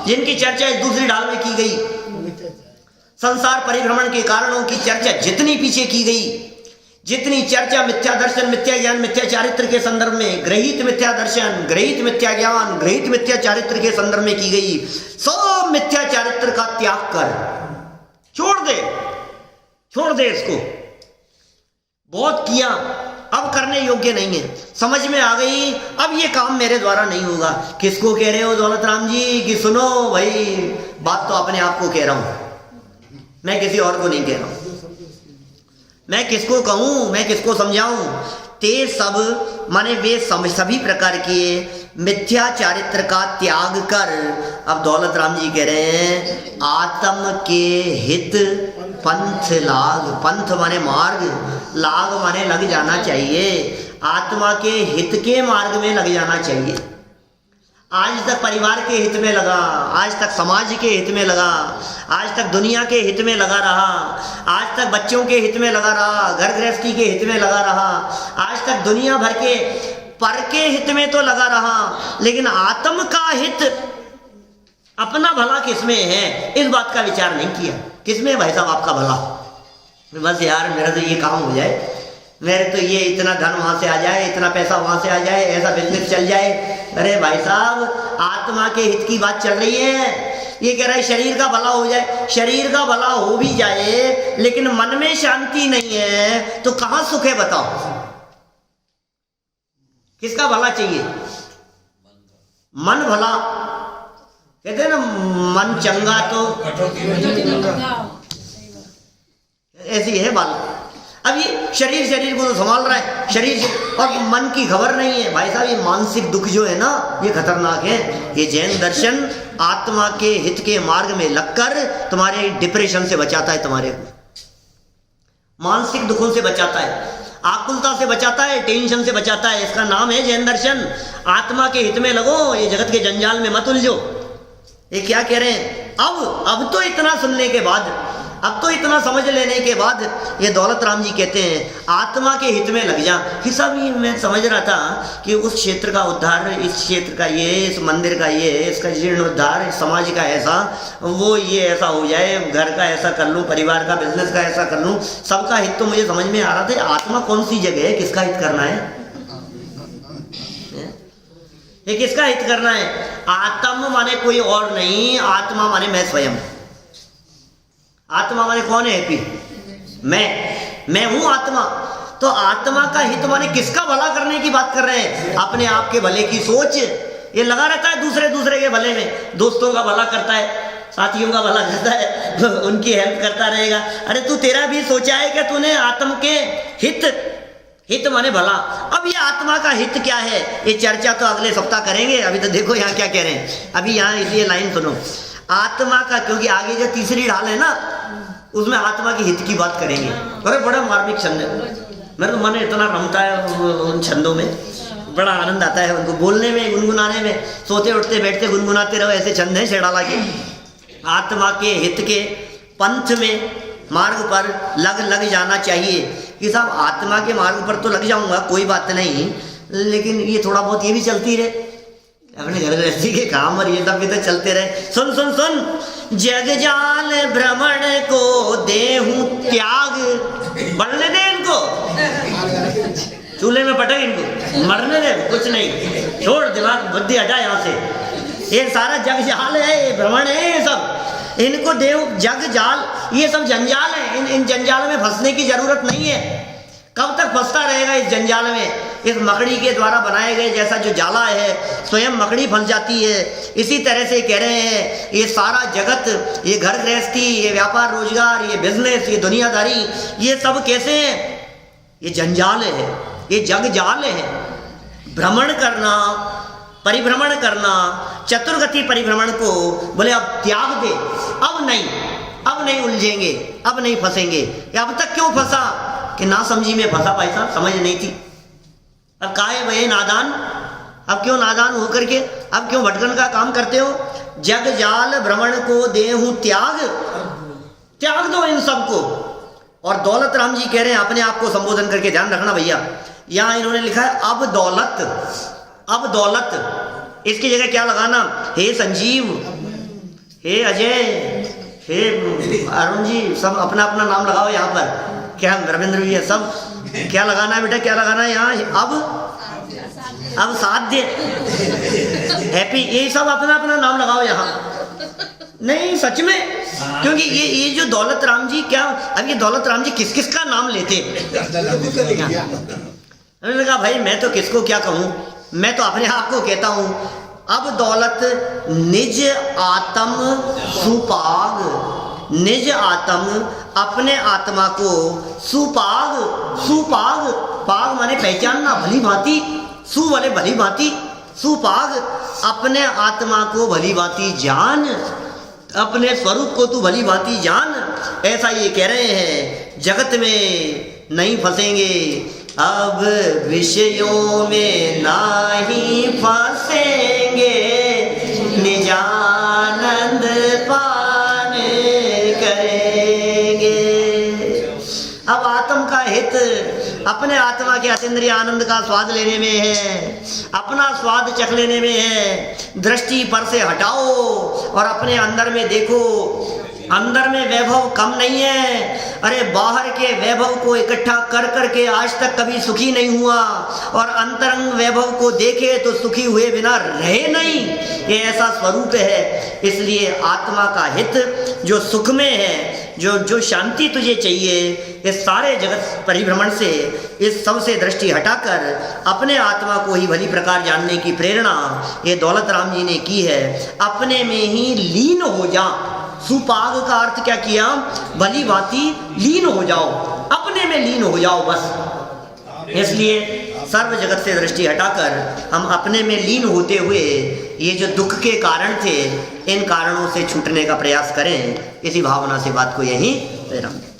जिनकी चर्चा इस दूसरी ढाल में की गई, संसार परिभ्रमण के कारणों की चर्चा जितनी पीछे की गई, जितनी चर्चा मिथ्या दर्शन, मिथ्या ज्ञान, मिथ्या चारित्र के संदर्भ में, ग्रहित मिथ्या दर्शन, ग्रहित मिथ्या ज्ञान, ग्रहित मिथ्या चारित्र के संदर्भ में की गई, सब मिथ्या चारित्र का त्याग कर, छोड़ दे इसको। बहुत किया, अब करने योग्य नहीं है, समझ में आ गई, अब ये काम मेरे द्वारा नहीं होगा। किसको कह रहे हो दौलत राम जी? कि सुनो भाई, बात तो अपने आप को कह रहा हूं, मैं किसी और को नहीं कह रहा हूं। मैं किसको कहूं, मैं किसको समझाऊं? ते सब माने वे सभी प्रकार के मिथ्या चारित्र का त्याग कर। अब दौलत राम जी कह रहे हैं, आत्म के हित पंथ लाग। पंथ माने मार्ग, लाग माने लग जाना चाहिए, आत्मा के हित के मार्ग में लग जाना चाहिए। आज तक परिवार के हित में लगा, आज तक समाज के हित में लगा, आज तक दुनिया के हित में लगा रहा, आज तक बच्चों के हित में लगा रहा, घर गृहस्थी के हित में लगा रहा, आज तक दुनिया भर के पर के हित में तो लगा रहा, लेकिन आत्म का हित, अपना भला किसमें है, इस बात का विचार नहीं किया। किसमें है भाई साहब आपका भला? बस यार मेरा तो ये काम हो जाए, मेरे तो ये इतना धन वहां से आ जाए, इतना पैसा वहां से आ जाए, ऐसा बिजनेस चल जाए। अरे भाई साहब, आत्मा के हित की बात चल रही है। ये कह रहा है शरीर का भला हो जाए, शरीर का भला हो भी जाए लेकिन मन में शांति नहीं है तो कहां सुख है बताओ? किसका भला चाहिए? मन भला, कहते हैं ना, मन चंगा तो ऐसी है बात। अब ये शरीर को तो संभाल रहा है, शरीर से, और मन की खबर नहीं है। भाई साहब, ये मानसिक दुख जो है ना, ये खतरनाक है। ये जैन दर्शन आत्मा के हित के मार्ग में लगकर तुम्हारे डिप्रेशन से बचाता है, तुम्हारे मानसिक दुखों से बचाता है, आकुलता से बचाता है, टेंशन से बचाता है। इसका नाम है जैन दर्शन। आत्मा के हित में लगो, ये जगत के जंजाल में मत उलझो। ये क्या कह रहे हैं? अब तो इतना सुनने के बाद, अब तो इतना समझ लेने के बाद ये दौलत राम जी कहते हैं आत्मा के हित में लग जा। कि सब ये मैं समझ रहा था कि उस क्षेत्र का उद्धार, इस क्षेत्र का ये, इस मंदिर का ये, इसका जीर्णोद्धार, समाज का ऐसा, वो ये ऐसा हो जाए, घर का ऐसा कर लूँ, परिवार का, बिजनेस का ऐसा कर लूँ, सबका हित तो मुझे समझ में आ रहा था। आत्मा कौन सी जगह है, किसका हित करना है? ये किसका हित करना है? आत्म माने कोई और नहीं, आत्मा माने मैं स्वयं। आत्मा माने कौन है? हैप्पी, मैं हूं आत्मा। तो आत्मा का हित माने किसका भला करने की बात कर रहे हैं? अपने आप के भले की सोच। ये लगा रहता है दूसरे के भले में, दोस्तों का भला करता है, साथियों का भला करता है, उनकी हेल्प करता रहेगा। अरे तू तेरा भी सोचा है क्या तूने? आत्म के हित माने भला। अब ये आत्मा का हित क्या है, ये चर्चा तो अगले सप्ताह करेंगे। अभी तो देखो यहाँ क्या कह रहे हैं। अभी यहाँ इसलिए लाइन सुनो, आत्मा का, क्योंकि आगे जो तीसरी ढाल है ना, उसमें आत्मा के हित की बात करेंगे। अरे बड़ा मार्मिक छंद है, मेरा तो मन इतना रमता है उन छंदों में, बड़ा आनंद आता है उनको बोलने में, गुनगुनाने में। सोते उठते बैठते गुनगुनाते रहो, ऐसे छंद हैं शेडाला के। आत्मा के हित के पंथ में, मार्ग पर लग जाना चाहिए। कि साहब आत्मा के मार्ग पर तो लग जाऊंगा, कोई बात नहीं, लेकिन ये थोड़ा बहुत ये भी चलती रहे, अपने घर गृहस्थी के काम और ये सब भी तो चलते रहे। सुन सुन सुन, जग जाल भ्रमण को देहूं त्याग, बढ़ने दे इनको, चूल्हे में पटक इनको, मरने दे, कुछ नहीं, छोड़, दिमाग बुद्धि हटा यहाँ से। ये सारा जग जाल है, ये भ्रमण है, ये सब इनको देव जग जाल, ये सब जंजाल है। इन जंजाल में फंसने की जरूरत नहीं है। कब तक फंसता रहेगा इस जंजाल में? इस मकड़ी के द्वारा बनाए गए जैसा जो जाला है, स्वयं मकड़ी फंस जाती है। इसी तरह से कह रहे हैं ये सारा जगत, ये घर गृहस्थी, ये व्यापार रोजगार, ये बिजनेस, ये दुनियादारी, ये सब कैसे है? ये जंजाल है, ये जग जाल है। भ्रमण करना, परिभ्रमण करना, चतुर्गति परिभ्रमण को बोले अब त्याग दे, अब नहीं उलझेंगे, अब नहीं फंसेंगे। अब तक क्यों फंसा? कि ना समझी में फंसा भाई साहब, समझ नहीं थी। अब काहे भये नादान, अब क्यों नादान होकर के अब क्यों भटकन का काम करते हो? जग जाल भ्रमण को देहूं त्याग, त्याग दो इन सबको। और दौलत राम जी कह रहे हैं, अपने आप को संबोधन करके ध्यान रखना भैया, यहां इन्होंने लिखा है अब दौलत, इसकी जगह क्या लगाना? हे संजीव, हे अजय, हे अरुण जी, सब अपना अपना नाम लगाओ यहाँ पर। क्या रविंद्र जी है, सब क्या लगाना है बेटा, क्या लगाना है यहाँ? अब साध्य, हैप्पी, ये सब अपना अपना नाम लगाओ यहाँ। नहीं सच में, क्योंकि ये जो दौलत राम जी, क्या अब ये दौलत राम जी किस किस का नाम लेते? मैंने कहा भाई मैं तो किसको क्या कहूँ, मैं तो अपने आप को कहता हूँ। अब दौलत निज आत्म सुपाग, निज आत्म, अपने आत्मा को सुपाग, पाग माने पहचानना, भली भांति, सु वाले भली भांति, सुपाग, अपने आत्मा को भली भांति जान, अपने स्वरूप को तू भली भांति जान। ऐसा ये कह रहे हैं, जगत में नहीं फंसेंगे, अब विषयों में नहीं फंसेंगे, निजानंद पाने करेंगे। अब आत्म का हित अपने आत्मा के अतीन्द्रिय आनंद का स्वाद लेने में है, अपना स्वाद चख लेने में है। दृष्टि पर से हटाओ और अपने अंदर में देखो। अंदर में वैभव कम नहीं है, अरे बाहर के वैभव को इकट्ठा कर करके आज तक कभी सुखी नहीं हुआ, और अंतरंग वैभव को देखे तो सुखी हुए बिना रहे नहीं। ये ऐसा स्वरूप है। इसलिए आत्मा का हित जो सुख में है, जो शांति तुझे चाहिए, इस सारे जगत परिभ्रमण से, इस सब से दृष्टि हटाकर अपने आत्मा को ही भली प्रकार जानने की प्रेरणा ये दौलत राम जी ने की है। अपने में ही लीन हो जा। सुपाग का अर्थ क्या किया? भली भांति लीन हो जाओ, अपने में लीन हो जाओ बस। इसलिए सर्व जगत से दृष्टि हटाकर हम अपने में लीन होते हुए ये जो दुख के कारण थे, इन कारणों से छूटने का प्रयास करें। इसी भावना से बात को यहीं विराम दें।